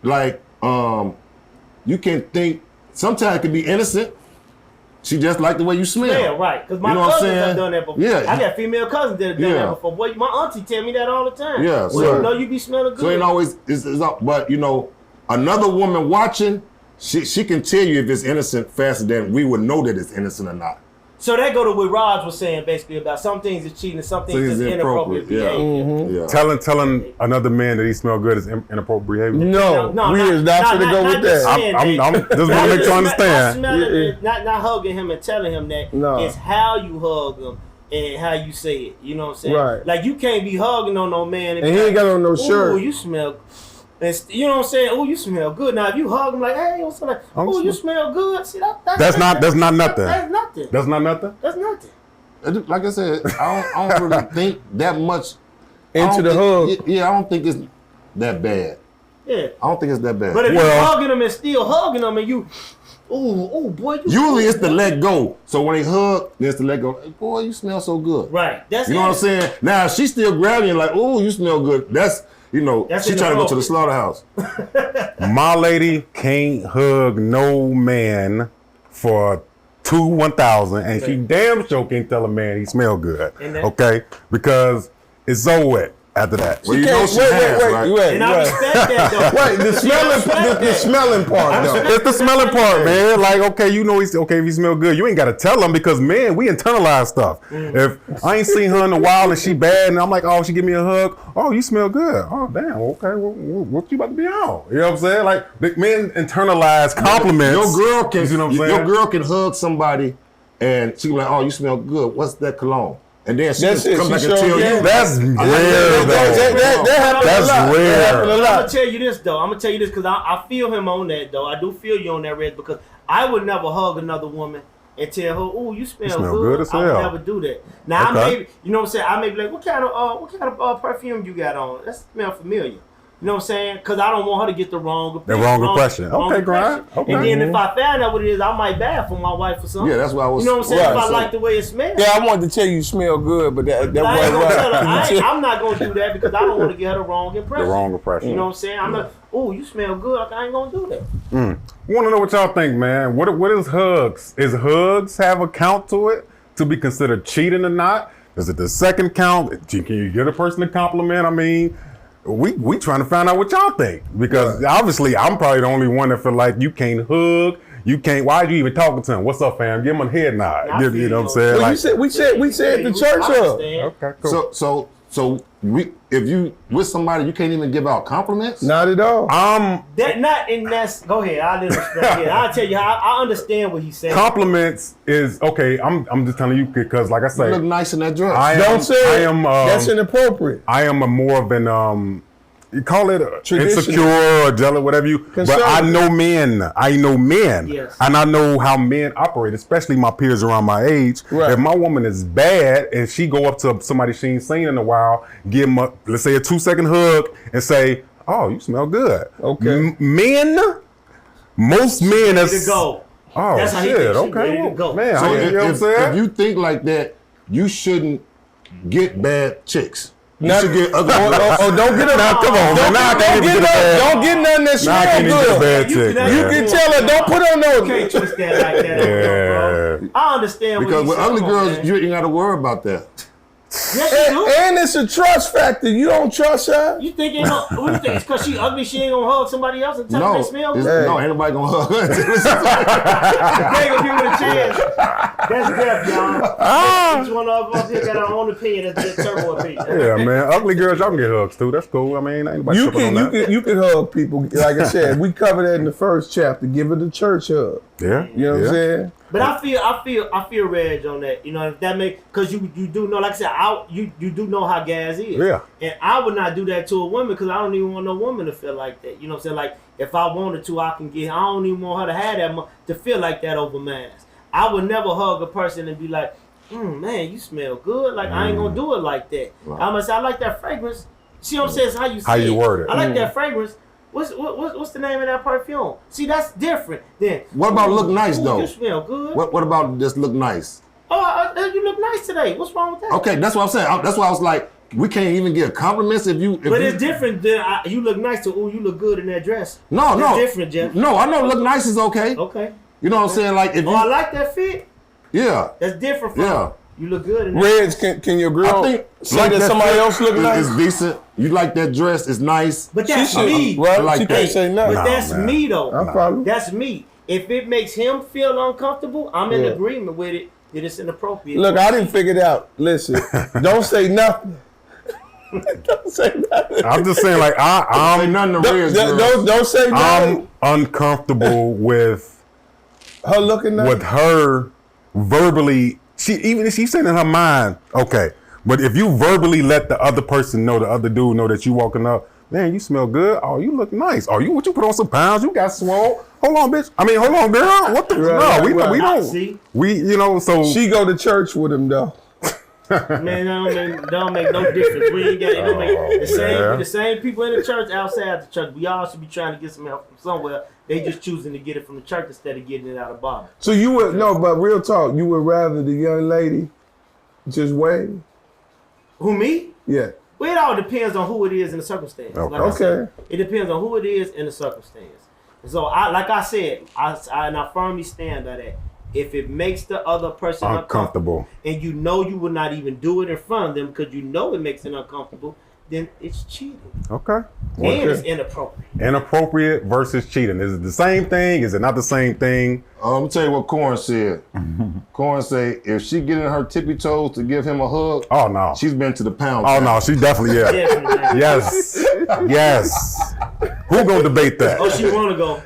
like you can think. Sometimes it can be innocent. She just like the way you smell. Yeah, right. Because my cousins have done that before. Yeah. I got female cousins that have done that before. Boy, my auntie tell me that all the time. Yeah. Well, you know you be smelling good. So it ain't always, but you know, another woman watching, she can tell you if it's innocent faster than we would know that it's innocent or not. So that go to what Raj was saying basically about some things is cheating and some things is inappropriate behavior. Yeah. Telling another man that he smell good is inappropriate behavior. No, we is not going to go with that. I'm just want to make sure you understand. Not hugging him and telling him that. No. It's how you hug him and how you say it. You know what I'm saying? Right. Like you can't be hugging on no man and he ain't got on no shirt. Oh, you smell. And you know what I'm saying? Oh, you smell good. Now, if you hug him like, hey, what's up? Like, oh, you smell good. See, that's not nothing. That's nothing. That's not nothing. That's nothing. Like I said, I don't really think that much into the hug. Yeah, I don't think it's that bad. Yeah. I don't think it's that bad. But if you're hugging them and still hugging them and you, boy. Usually it's the let go. So when they hug, there's the let go. Hey, boy, you smell so good. Right. That's you know what I'm saying? Now, if she's still grabbing you like, oh, you smell good. That's she trying to go to the slaughterhouse. My lady can't hug no man for 1,000, and she damn sure can't tell a man he smell good. Okay? Because it's so wet after that. Well, you know she has, right? And I respect that though. Wait, the smelling part though. It's the smelling part, man. Like, okay, you know he's okay if he smell good. You ain't gotta tell him because man, we internalize stuff. If I ain't seen her in a while and she bad and I'm like, oh, she give me a hug. Oh, you smell good. Oh, damn. Okay, what you about to be on? You know what I'm saying? Like, big men internalize compliments. Your girl can, you know what I'm saying? Your girl can hug somebody and she be like, oh, you smell good. What's that cologne? And then she come back and tell you. That's rare, though. That's rare. I'm gonna tell you this though. I'm gonna tell you this because I feel him on that though. I do feel you on that, Reg, because I would never hug another woman and tell her, "Oh, you smell good." As I would hell. never do that. Now I may, you know what I'm saying? I may be like, "What kind of perfume you got on? That smell familiar." You know what I'm saying? Because I don't want her to get the wrong impression. Okay, Grind. Okay. And then if I find out what it is, I might buy for my wife or something. Yeah, that's what I was. You know what I'm saying? If I like the way it smells. Yeah, I wanted to tell you smell good, but that wasn't right. I'm not going to do that because I don't want to get her the wrong impression. The wrong impression. You know what I'm saying? I'm not, oh, you smell good. I ain't going to do that. I want to know what y'all think, man. What is hugs? Is hugs have a count to it to be considered cheating or not? Is it the second count? Can you get a person a compliment? I mean, we trying to find out what y'all think because obviously I'm probably the only one that feel like you can't hug, you can't. Why are you even talking to him? What's up, fam? Give him a head nod. You know what I'm saying? Well, like, we said the church up. Okay, cool. So if you with somebody, you can't even give out compliments. Not at all. Go ahead. I'll tell you how I understand what he's saying. Compliments is okay. I'm just telling you because, like I say, you look nice in that dress. Don't say that's inappropriate. I am a more of an you call it insecure or jealous, whatever you. But I know men. Yes. And I know how men operate, especially my peers around my age. Right. If my woman is bad and she go up to somebody she ain't seen in a while, give them let's say a 2-second hug and say, "Oh, you smell good." Okay. Most men that's go. Oh, that's shit. Okay, well, go. Man, so you know what I'm saying? If you think like that, you shouldn't get bad chicks. You should get ugly. Don't get it out. Come on, man. Don't get nothing that smells good. You can tell her. Don't put on no. You can't twist that like that. Bro. I understand. Because with ugly girls, you ain't got to worry about that. Yes, you do. And it's a trust factor. You don't trust her. You think what do you think? It's because she ugly. She ain't gonna hug somebody else and tell them they smell good. No, ain't nobody gonna hug her. They ain't gonna give it a chance. That's death, y'all. Each one of us here got our own opinion. That's turbo opinion. Yeah, man. Ugly girls, y'all can get hugs too. That's cool. I mean, ain't nobody tripping on that. You can hug people. Like I said, we covered that in the first chapter. Give it a church hug. Yeah. You know what I'm saying? But I feel Reg on that. You know, if that make because you do know, like I said, you do know how gas is. Yeah. And I would not do that to a woman because I don't even want no woman to feel like that. You know what I'm saying? Like if I wanted to, I can get. I don't even want her to have that to feel like that over mass. I would never hug a person and be like, man, you smell good. Like I ain't gonna do it like that. Right. I'm gonna say I like that fragrance. See what I'm saying? It's how you say you word it. I like that fragrance. What's the name of that perfume? See, that's different than. What about look nice though? You smell good. What about just look nice? Oh, you look nice today. What's wrong with that? Okay, that's what I'm saying. That's why I was like, we can't even get compliments if you. But it's different than you look nice to. Oh, you look good in that dress. No, it's different, Jeff. No, I know look nice is okay. Okay. You know what I'm saying? Like if I like that fit. Yeah. That's different from. You look good in that. Reds, can your girl say that somebody else look nice? It's decent. You like that dress? It's nice. But that's me. Right? Like she can't say nothing. But that's me though. I'm probably. That's me. If it makes him feel uncomfortable, I'm in agreement with it. That it's inappropriate. Look, I didn't figure it out. Listen, don't say nothing. Don't say nothing. I'm just saying, like I'm say nothing to Reds, don't say nothing. I'm uncomfortable with her looking nice. With her verbally. Even if she's saying in her mind, okay. But if you verbally let the other person know, the other dude know that you walking up, man, you smell good. Oh, you look nice. Oh, what you put on some pounds? You got swole. Hold on, bitch. Hold on, girl. What the? Right, we don't. See? So she go to church with him though. Man, don't make no difference. We ain't got it. Don't make the same people in the church outside the church. We all should be trying to get some help from somewhere. They just choosing to get it from the church instead of getting it out of bottom. So you would but real talk, you would rather the young lady just wave? Who, me? Yeah. Well, it all depends on who it is and the circumstance. Okay. Like I said, it depends on who it is and the circumstance. And so, like I said, I firmly stand by that. If it makes the other person uncomfortable, and you know you would not even do it in front of them because you know it makes it uncomfortable, then it's cheating. Okay. And it's inappropriate. Inappropriate versus cheating. Is it the same thing? Is it not the same thing? Let me tell you what Corn said. Corn say if she get in her tippy toes to give him a hug, oh no, she's been to the pound. Oh no, she definitely yes. Who gonna debate that? Oh, she wanna go.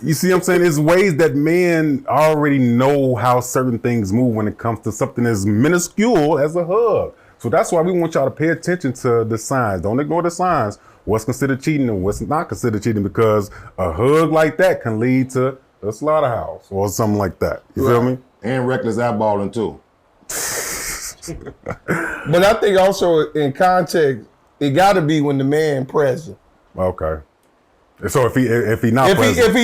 You see what I'm saying? There's ways that men already know how certain things move when it comes to something as minuscule as a hug. So that's why we want y'all to pay attention to the signs. Don't ignore the signs. What's considered cheating and what's not considered cheating, because a hug like that can lead to a slaughterhouse or something like that. You feel me? And reckless eyeballing too. But I think also in context, it got to be when the man present. Okay. So if he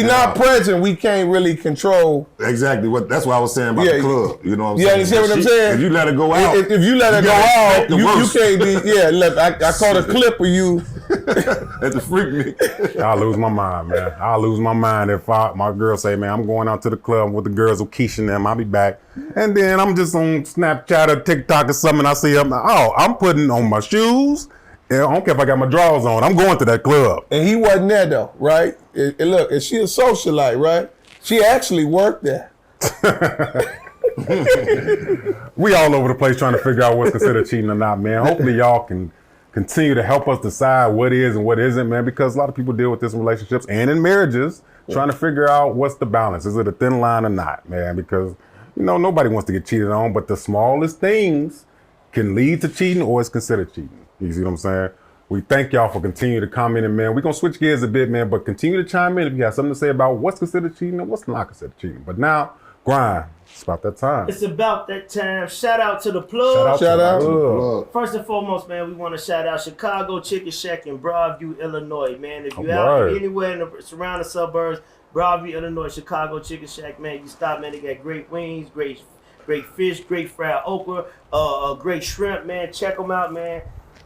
not present, we can't really control. Exactly. That's what I was saying about the club. You know what I'm saying? You understand what I'm saying? If you let her go out. If you let her go out, you can't be. Yeah, look, I caught a clip of you. At the freak me. I'll lose my mind, man. I'll lose my mind if my girl say, man, I'm going out to the club with the girls with Keisha and them. I'll be back. And then I'm just on Snapchat or TikTok or something. And I see them. Oh, I'm putting on my shoes. I don't care if I got my drawers on. I'm going to that club. And he wasn't there though, right? And look, is she a socialite, right? She actually worked there. We all over the place trying to figure out what's considered cheating or not, man. Hopefully y'all can continue to help us decide what is and what isn't, man, because a lot of people deal with this in relationships and in marriages, trying to figure out what's the balance. Is it a thin line or not, man? Because, nobody wants to get cheated on, but the smallest things can lead to cheating or it's considered cheating. You see what I'm saying? We thank y'all for continuing to comment, man. We're going to switch gears a bit, man, but continue to chime in if you have something to say about what's considered cheating and what's not considered cheating. But now, Grind, it's about that time. It's about that time. Shout out to the plug. Shout out to the plug. First and foremost, man, we want to shout out Chicago Chicken Shack in Broadview, Illinois, man. If you're out anywhere in the surrounding suburbs, Broadview, Illinois, Chicago Chicken Shack, man, you stop, man. They got great wings, great fish, great fried okra, great shrimp, man. Check them out, man.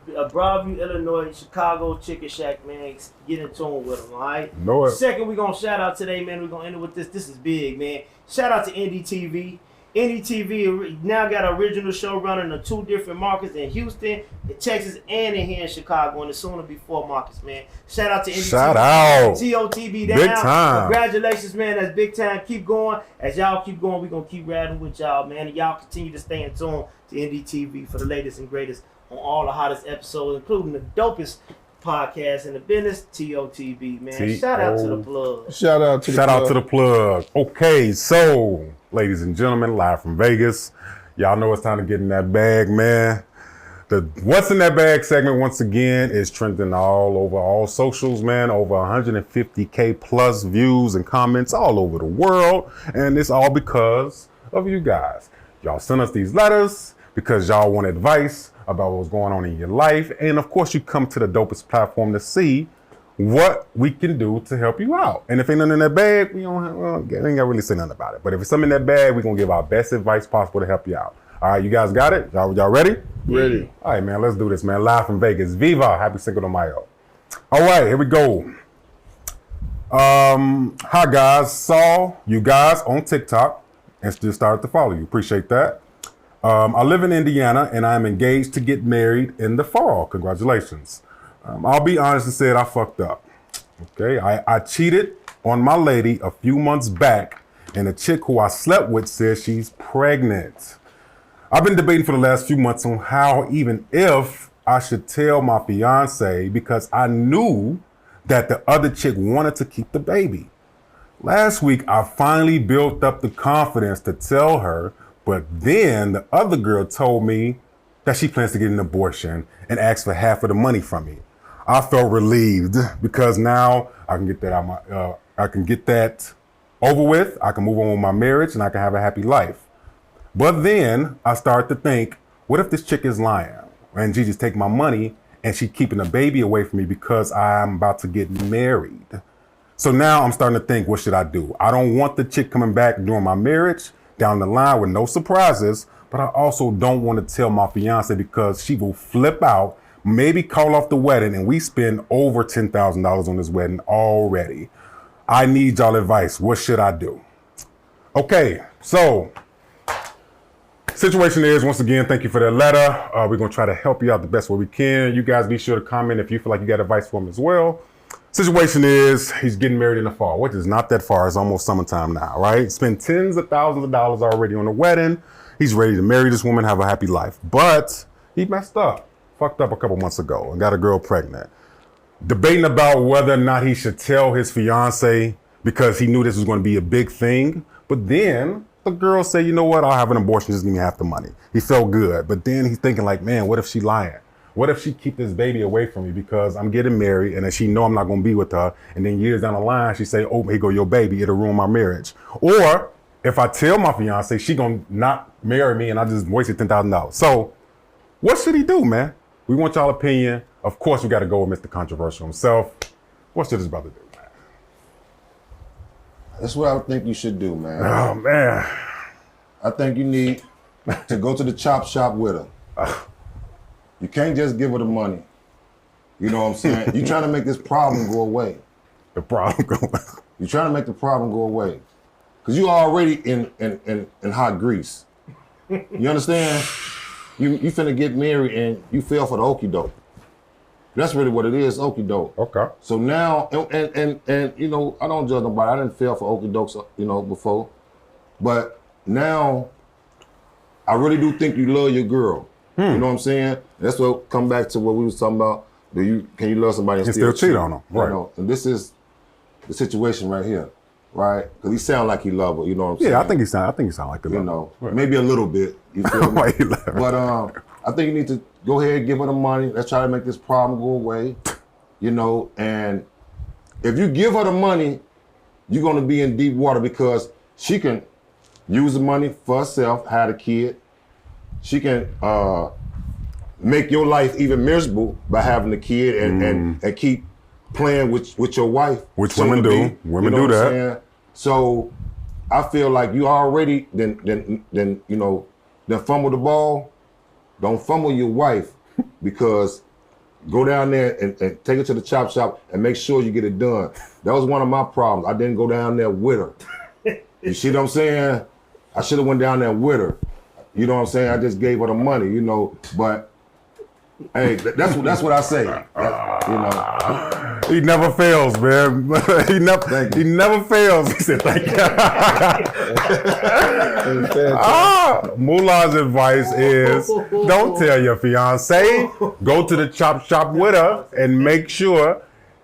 Broadview, Illinois, Chicago Chicken Shack, man. Get in tune with them, all right? Know it. Second, we're going to shout out today, man. We're going to end it with this. This is big, man. Shout out to NDTV. NDTV now got an original show running in 2 different markets in Houston, in Texas, and in here in Chicago, and the soon to be 4 markets, man. Shout out to NDTV. Shout out. TOTB down. Big time. Congratulations, man. That's big time. Keep going. As y'all keep going, we're going to keep riding with y'all, man. And y'all continue to stay in tune to NDTV for the latest and greatest on all the hottest episodes, including the dopest podcast in the business, TOTB, man. Shout out to the plug. Shout out to the plug. Okay, so, ladies and gentlemen, live from Vegas. Y'all know it's time to get in that bag, man. The What's in That Bag segment, once again, is trending all over all socials, man. Over 150K plus views and comments all over the world. And it's all because of you guys. Y'all sent us these letters because y'all want advice about what's going on in your life. And of course, you come to the dopest platform to see what we can do to help you out. And if ain't nothing in that bag, we ain't gonna really say nothing about it. But if it's something in that bag, we're gonna give our best advice possible to help you out. All right, you guys got it? Y'all ready? Ready. All right, man, let's do this, man. Live from Vegas. Viva, happy Cinco de Mayo. All right, here we go. Hi guys, saw you guys on TikTok and just started to follow you. Appreciate that. I live in Indiana and I'm engaged to get married in the fall. Congratulations. I'll be honest and say I fucked up. Okay, I cheated on my lady a few months back and a chick who I slept with says she's pregnant. I've been debating for the last few months on how, even if I should tell my fiance, because I knew that the other chick wanted to keep the baby. Last week, I finally built up the confidence to tell her, but then the other girl told me that she plans to get an abortion and asked for half of the money from me. I felt relieved because now I can get that I can get that over with. I can move on with my marriage and I can have a happy life. But then I start to think, what if this chick is lying and she just take my money and she keeping the baby away from me because I'm about to get married? So now I'm starting to think, what should I do? I don't want the chick coming back during my marriage down the line with no surprises, but I also don't want to tell my fiance because she will flip out, maybe call off the wedding, and we spend over $10,000 on this wedding already. I need y'all advice. What should I do? Okay, so situation is, once again, thank you for that letter. We're going to try to help you out the best way we can. You guys be sure to comment if you feel like you got advice for him as well. Situation is, he's getting married in the fall, which is not that far. It's almost summertime now, right? Spent tens of thousands of dollars already on the wedding. He's ready to marry this woman, have a happy life. But he messed up, fucked up a couple months ago and got a girl pregnant. Debating about whether or not he should tell his fiance because he knew this was going to be a big thing. But then the girl said, you know what, I'll have an abortion, just give me half the money. He felt good, but then he's thinking like, man, what if she lying? What if she keep this baby away from me because I'm getting married and then she know I'm not gonna be with her, and then years down the line, she say, oh, here go your baby, it'll ruin my marriage. Or if I tell my fiance, she gonna not marry me and I just wasted $10,000. So what should he do, man? We want y'all opinion. Of course, we gotta go with Mr. Controversial himself. What should his brother do, man? That's what I would think you should do, man. Oh, man. I think you need to go to the chop shop with her. You can't just give her the money. You know what I'm saying? You're trying to make this problem go away. The problem go away. You're trying to make the problem go away. Because you already in hot grease. You understand? You finna get married and you fell for the okie doke. That's really what it is, okie doke. Okay. So now, and you know, I don't judge nobody. I didn't fail for okie dokes, you know, before. But now, I really do think you love your girl. You know what I'm saying? That's what come back to what we was talking about. Can you love somebody and still cheat on them? Right. You know, and this is the situation right here, right? Because he sound like he love her. You know what I'm saying? Yeah, I think he sound like the love. You know, right. Maybe a little bit. You feel me? Why you laughing? But I think you need to go ahead and give her the money. Let's try to make this problem go away. You know, and if you give her the money, you're gonna be in deep water because she can use the money for herself, have a kid. She can make your life even miserable by having a kid and keep playing with your wife. Which women do. Women do that. So I feel like you already then fumble the ball. Don't fumble your wife because go down there and take her to the chop shop and make sure you get it done. That was one of my problems. I didn't go down there with her. You see what I'm saying? I should have went down there with her. You know what I'm saying? I just gave her the money, you know, but hey, that's what I say. You know. He never fails, man. he never fails. He said, thank you. Mullah's advice is don't tell your fiance. Go to the chop shop with her and make sure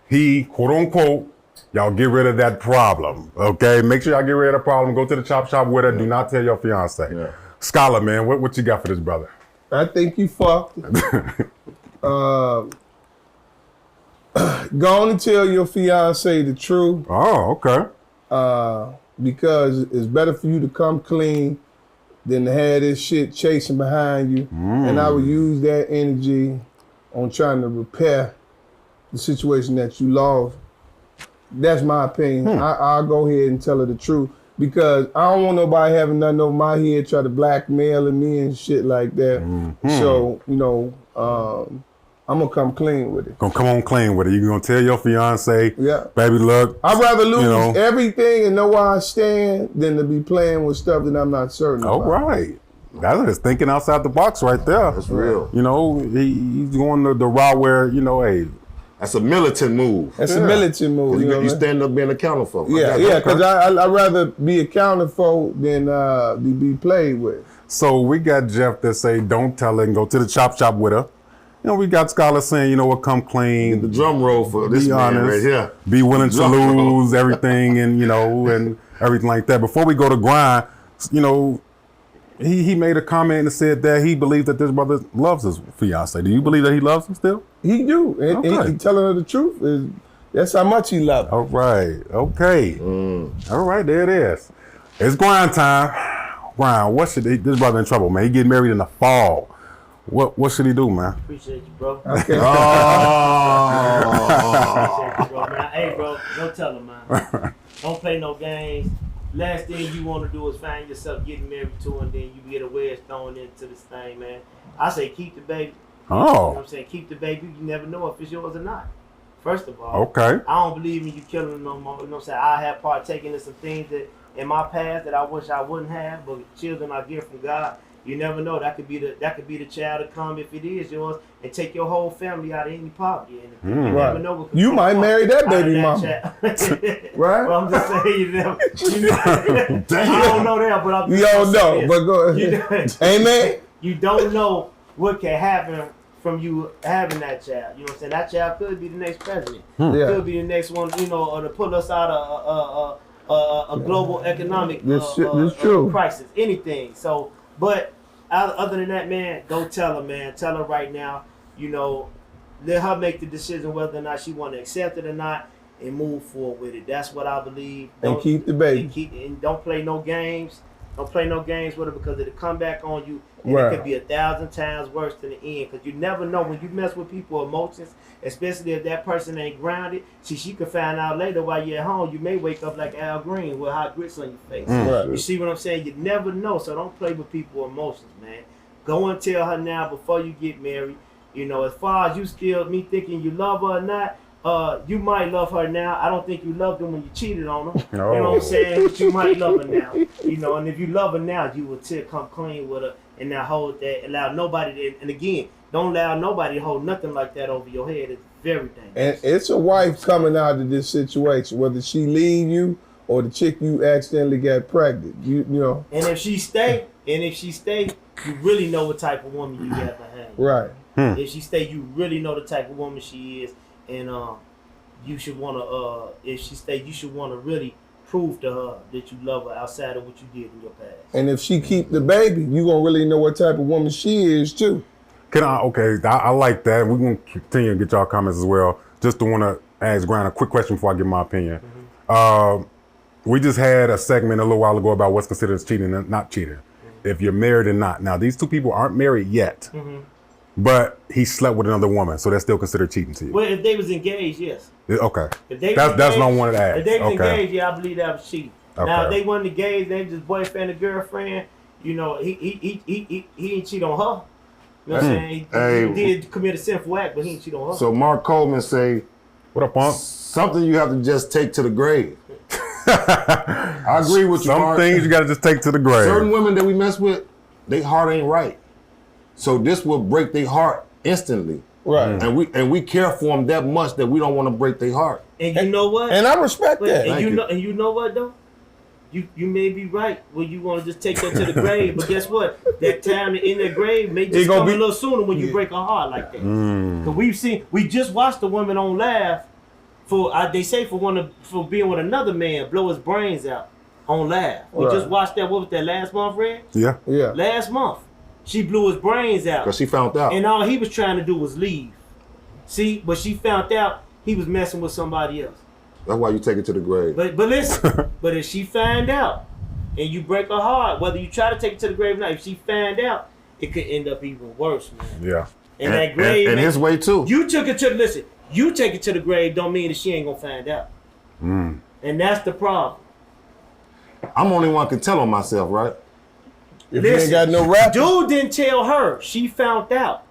he, quote unquote, y'all get rid of that problem. Okay? Make sure y'all get rid of the problem. Go to the chop shop with her. Do not tell your fiance. Yeah. Scholar, man, what you got for this brother? I think you fucked. Go on and tell your fiance the truth. Oh, okay. Because it's better for you to come clean than to have this shit chasing behind you. And I would use that energy on trying to repair the situation that you lost, that's my opinion. I'll go ahead and tell her the truth because I don't want nobody having nothing over my head, try to blackmail me and shit like that. So, you know, I'm gonna come clean with it. Gonna come on clean with it. You gonna tell your fiance, yeah, baby, look. I'd rather lose everything and know where I stand than to be playing with stuff that I'm not certain about. All right. That's just thinking outside the box right there. That's real. You know, he's going the route where, you know, hey. That's a militant move. That's a militant move. You stand up being accountable for. Yeah, because I'd rather be accounted for than be played with. So we got Jeff that say, don't tell her and go to the chop shop with her. You know, we got Scholar saying, you know what, come clean. Get the drum roll for this man right here. Be willing to lose everything and, you know, and everything like that. Before we go to grind, you know, he made a comment and said that he believes that this brother loves his fiance. Do you believe that he loves him still? He do. And he telling her the truth. That's how much he loves her. All right. Okay. All right, there it is. It's grind time. Grind. What should this brother in trouble, man? He get married in the fall. What should he do, man? Appreciate you, bro. Okay. Appreciate you, bro, man. Hey, bro, don't tell him, man. Don't play no games. Last thing you want to do is find yourself getting married to, and then you get a wedge thrown into this thing, man. I say keep the baby. Oh. You know what I'm saying? Keep the baby. You never know if it's yours or not. First of all. Okay. I don't believe in you killing them no more. You know what I'm saying? I have partaken in some things that in my past that I wish I wouldn't have, but children I get from God. You never know. That could be the child to come if it is yours and take your whole family out of any poverty. And you never know what you might marry that baby mama. Right? Well, I'm just saying you never. I don't know that, but I'm just you don't know. But go ahead. Amen. You don't know what can happen from you having that child. You know what I'm saying? That child could be the next president. Could be the next one. You know, or to pull us out of a global economic crisis. Anything. So, but. Other than that, man, don't tell her, man. Tell her right now, you know, let her make the decision whether or not she want to accept it or not and move forward with it. That's what I believe. And keep the baby. And don't play no games. Don't play no games with her because it'll come back on you and it could be 1,000 times worse than the end. Because you never know when you mess with people's emotions, especially if that person ain't grounded. She could find out later while you're at home. You may wake up like Al Green with hot grits on your face. You see what I'm saying? You never know. So don't play with people's emotions, man. Go and tell her now before you get married. You know, as far as you still me thinking you love her or not, you might love her now. I don't think you loved her when you cheated on her. No. You know what I'm saying? But you might love her now. You know, and if you love her now, you will come clean with her and not hold that. Allow nobody to, and again, don't allow nobody to hold nothing like that over your head. It's very dangerous. And it's a wife coming out of this situation, whether she leave you or the chick you accidentally got pregnant. You know. And if she stay, you really know what type of woman you got behind you. Right. If she stay, you really know the type of woman she is. And you should want to, if she stay, you should want to really prove to her that you love her outside of what you did in your past. And if she keep the baby, you going to really know what type of woman she is too. I like that. We're going to continue to get y'all comments as well. Just to want to ask Grind a quick question before I give my opinion. We just had a segment a little while ago about what's considered cheating and not cheating. If you're married or not. Now, these two people aren't married yet. But he slept with another woman, so that's still considered cheating to you. Well, if they was engaged, yes. Okay. If they that's what I wanted to ask. If they was engaged, yeah, I believe that was cheating. Okay. Now, if they weren't engaged, they just boyfriend and girlfriend. You know, he ain't cheat on her. You know what I'm saying? He did commit a sinful act, but he ain't cheat on her. So Mark Coleman say, "What up, punk? Something you have to just take to the grave." I agree with you. Some things you got to just take to the grave. Certain women that we mess with, they heart ain't right. So this will break their heart instantly. Right. And we care for them that much that we don't want to break their heart. And you know what? And I respect that. And you know what though? You may be right when you want to just take her to the grave, but guess what? That time in the grave may just come a little sooner when you break a heart like that. Cause we just watched the woman on Laugh they say for being with another man, blow his brains out on Laugh. We just watched that. What was that last month, Red? Yeah. Last month. She blew his brains out. Because she found out. And all he was trying to do was leave. See, but she found out he was messing with somebody else. That's why you take it to the grave. But listen, but if she find out and you break her heart, whether you try to take it to the grave or not, if she find out, it could end up even worse, man. Yeah. And that grave, and his way too. You took it to listen. You take it to the grave don't mean that she ain't gonna find out. And that's the problem. I'm the only one can tell on myself, right? If you ain't got no rap. Dude didn't tell her. She found out.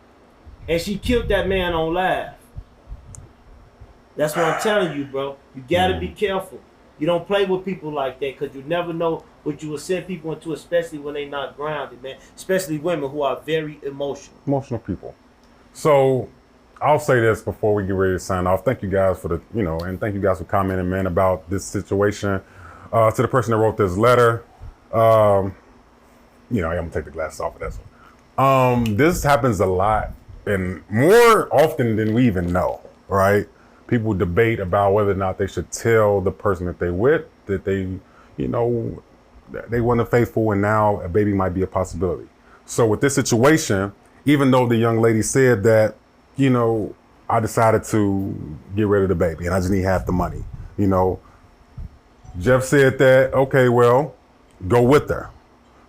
And she killed that man on live. That's what I'm telling you, bro. You gotta be careful. You don't play with people like that because you never know what you will send people into, especially when they're not grounded, man. Especially women who are very emotional. Emotional people. So I'll say this before we get ready to sign off. Thank you guys for and thank you guys for commenting, man, about this situation. To the person that wrote this letter, I'm gonna take the glasses off of this one. This happens a lot and more often than we even know, right? People debate about whether or not they should tell the person that they with that they weren't faithful and now a baby might be a possibility. So with this situation, even though the young lady said that, I decided to get rid of the baby and I just need half the money, Jeff said that, okay, well, go with her.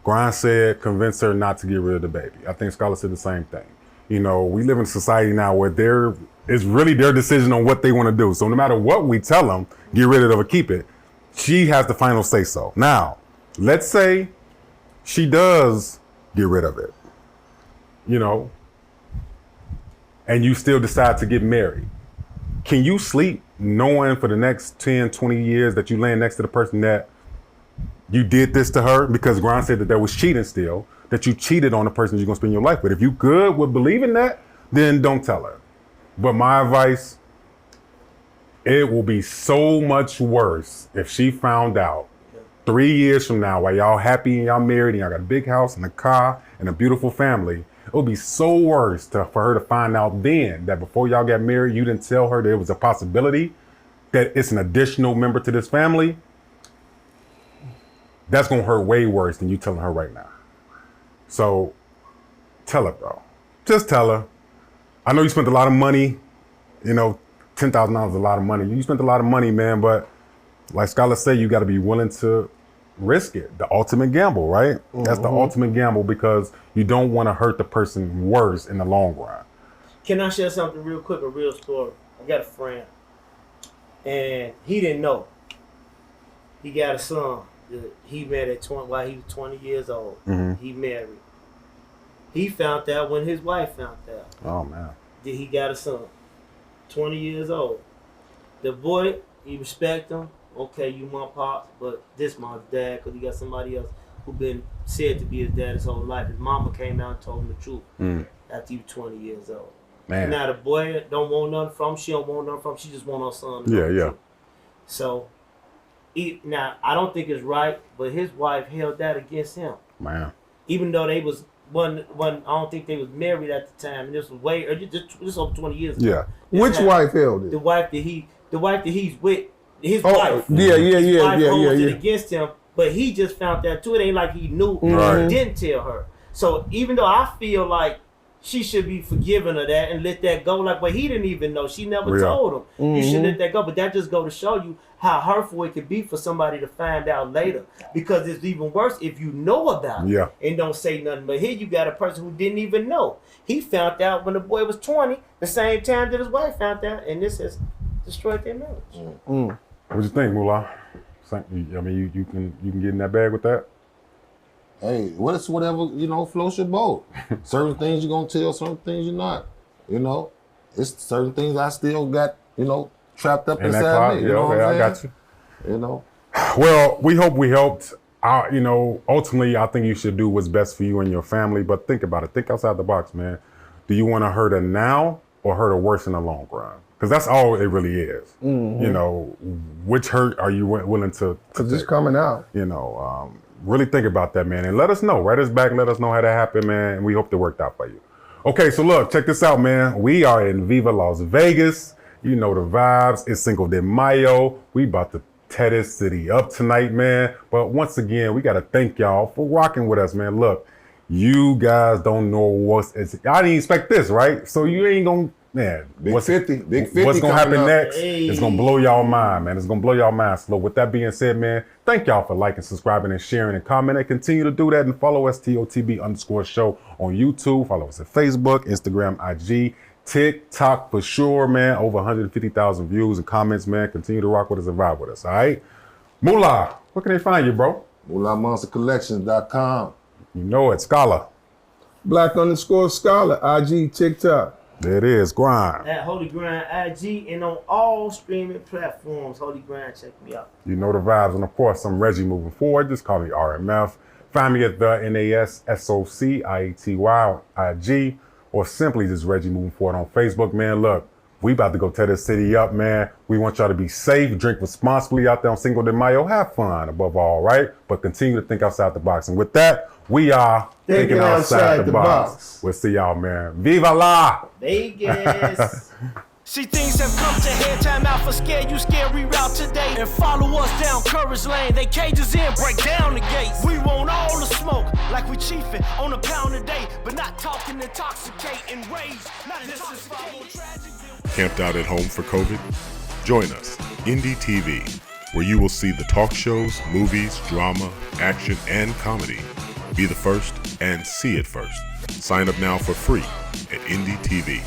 Grind said, convince her not to get rid of the baby. I think Scholar said the same thing. We live in a society now where it's really their decision on what they want to do. So no matter what we tell them, get rid of it or keep it, she has the final say so. Now, let's say she does get rid of it, and you still decide to get married. Can you sleep knowing for the next 10, 20 years that you laying next to the person that you did this to her? Because Grind said that was cheating still, that you cheated on the person you're gonna spend your life with. If you good with believing that, then don't tell her. But my advice, it will be so much worse if she found out 3 years from now while y'all happy and y'all married and y'all got a big house and a car and a beautiful family. It would be so worse for her to find out then that before y'all got married, you didn't tell her there was a possibility that it's an additional member to this family. That's gonna hurt way worse than you telling her right now. So tell her, bro. Just tell her. I know you spent a lot of money, $10,000 is a lot of money. You spent a lot of money, man, but like scholars say, you got to be willing to risk it. The ultimate gamble, right? Mm-hmm. That's the ultimate gamble because you don't want to hurt the person worse in the long run. Can I share something real quick, a real story? I got a friend, and he didn't know. He got a son that he met at 20, while he was 20 years old. Mm-hmm. He married. He found out when his wife found out. Oh, man. That he got a son, 20 years old. The boy, he respect him. Okay, you my pops, but this my dad because he got somebody else who been said to be his dad his whole life. His mama came out and told him the truth after he was 20 years old. Man. Now the boy don't want nothing from him. She don't want nothing from him. She just want her son. Yeah. So, now I don't think it's right, but his wife held that against him. Man. Even though they was one, I don't think they was married at the time, and this was this over 20 years ago. Yeah. Which wife held it? The wife that he's with. His wife. Yeah. It against him, but he just found that too. It ain't like he knew. He didn't tell her. So even though I feel like she should be forgiven of that and let that go, but he didn't even know. She never told him. Mm-hmm. You should let that go. But that just go to show you how hurtful it could be for somebody to find out later. Because it's even worse if you know about it and don't say nothing. But here you got a person who didn't even know. He found out when the boy was 20, the same time that his wife found out, and this has destroyed their marriage. What you think, Moolah? I mean, you can get in that bag with that? Hey, whatever, floats your boat. Certain things you're going to tell, certain things you're not. It's certain things I still got, trapped up inside me. I got you. Well, we hope we helped. Ultimately, I think you should do what's best for you and your family, but think about it. Think outside the box, man. Do you want to hurt her now or hurt her worse in the long run? Because that's all it really is. Mm-hmm. Which hurt are you willing to Because it's coming out. Really think about that, man. And let us know. Write us back. Let us know how that happened, man. And we hope it worked out for you. Okay, so look, check this out, man. We are in Viva Las Vegas. You know the vibes. It's Cinco de Mayo. We about to tear this city up tonight, man. But once again, we got to thank y'all for rocking with us, man. Look, you guys don't know I didn't expect this, right? So you ain't going to, man, Big 50 what's gonna happen up next is gonna blow y'all mind, man. It's gonna blow y'all mind. So with that being said, man, thank y'all for liking, subscribing, and sharing and commenting. Continue to do that and follow us TOTB_show on YouTube. Follow us at Facebook, Instagram, IG, TikTok for sure, man. Over 150,000 views and comments, man. Continue to rock with us and vibe with us, all right? Moolah, where can they find you, bro? MoolahMonsterCollections.com. You know it, Scholar. Black_Scholar, IG, TikTok. There it is, Grind. At Holy Grind IG and on all streaming platforms. Holy Grind, check me out. You know the vibes, and of course, I'm Reggie moving forward. Just call me RMF. Find me at the NASSOCIETY IG, or simply just Reggie moving forward on Facebook, man. Look, we about to go tear this city up, man. We want y'all to be safe, drink responsibly out there on Cinco de Mayo. Have fun, above all, right? But continue to think outside the box. And with that, we are thinking outside the box. We'll see y'all, man. Viva la Vegas. See, things have come to head, time out for scare you, scary route today. And follow us down Courage Lane, they cages in, break down the gates. We want all the smoke, like we chiefin' on a pound a day, but not talking intoxicating rage. Not intoxicating. Camped out at home for COVID? Join us, Indie TV, where you will see the talk shows, movies, drama, action, and comedy. Be the first and see it first. Sign up now for free at Indie TV.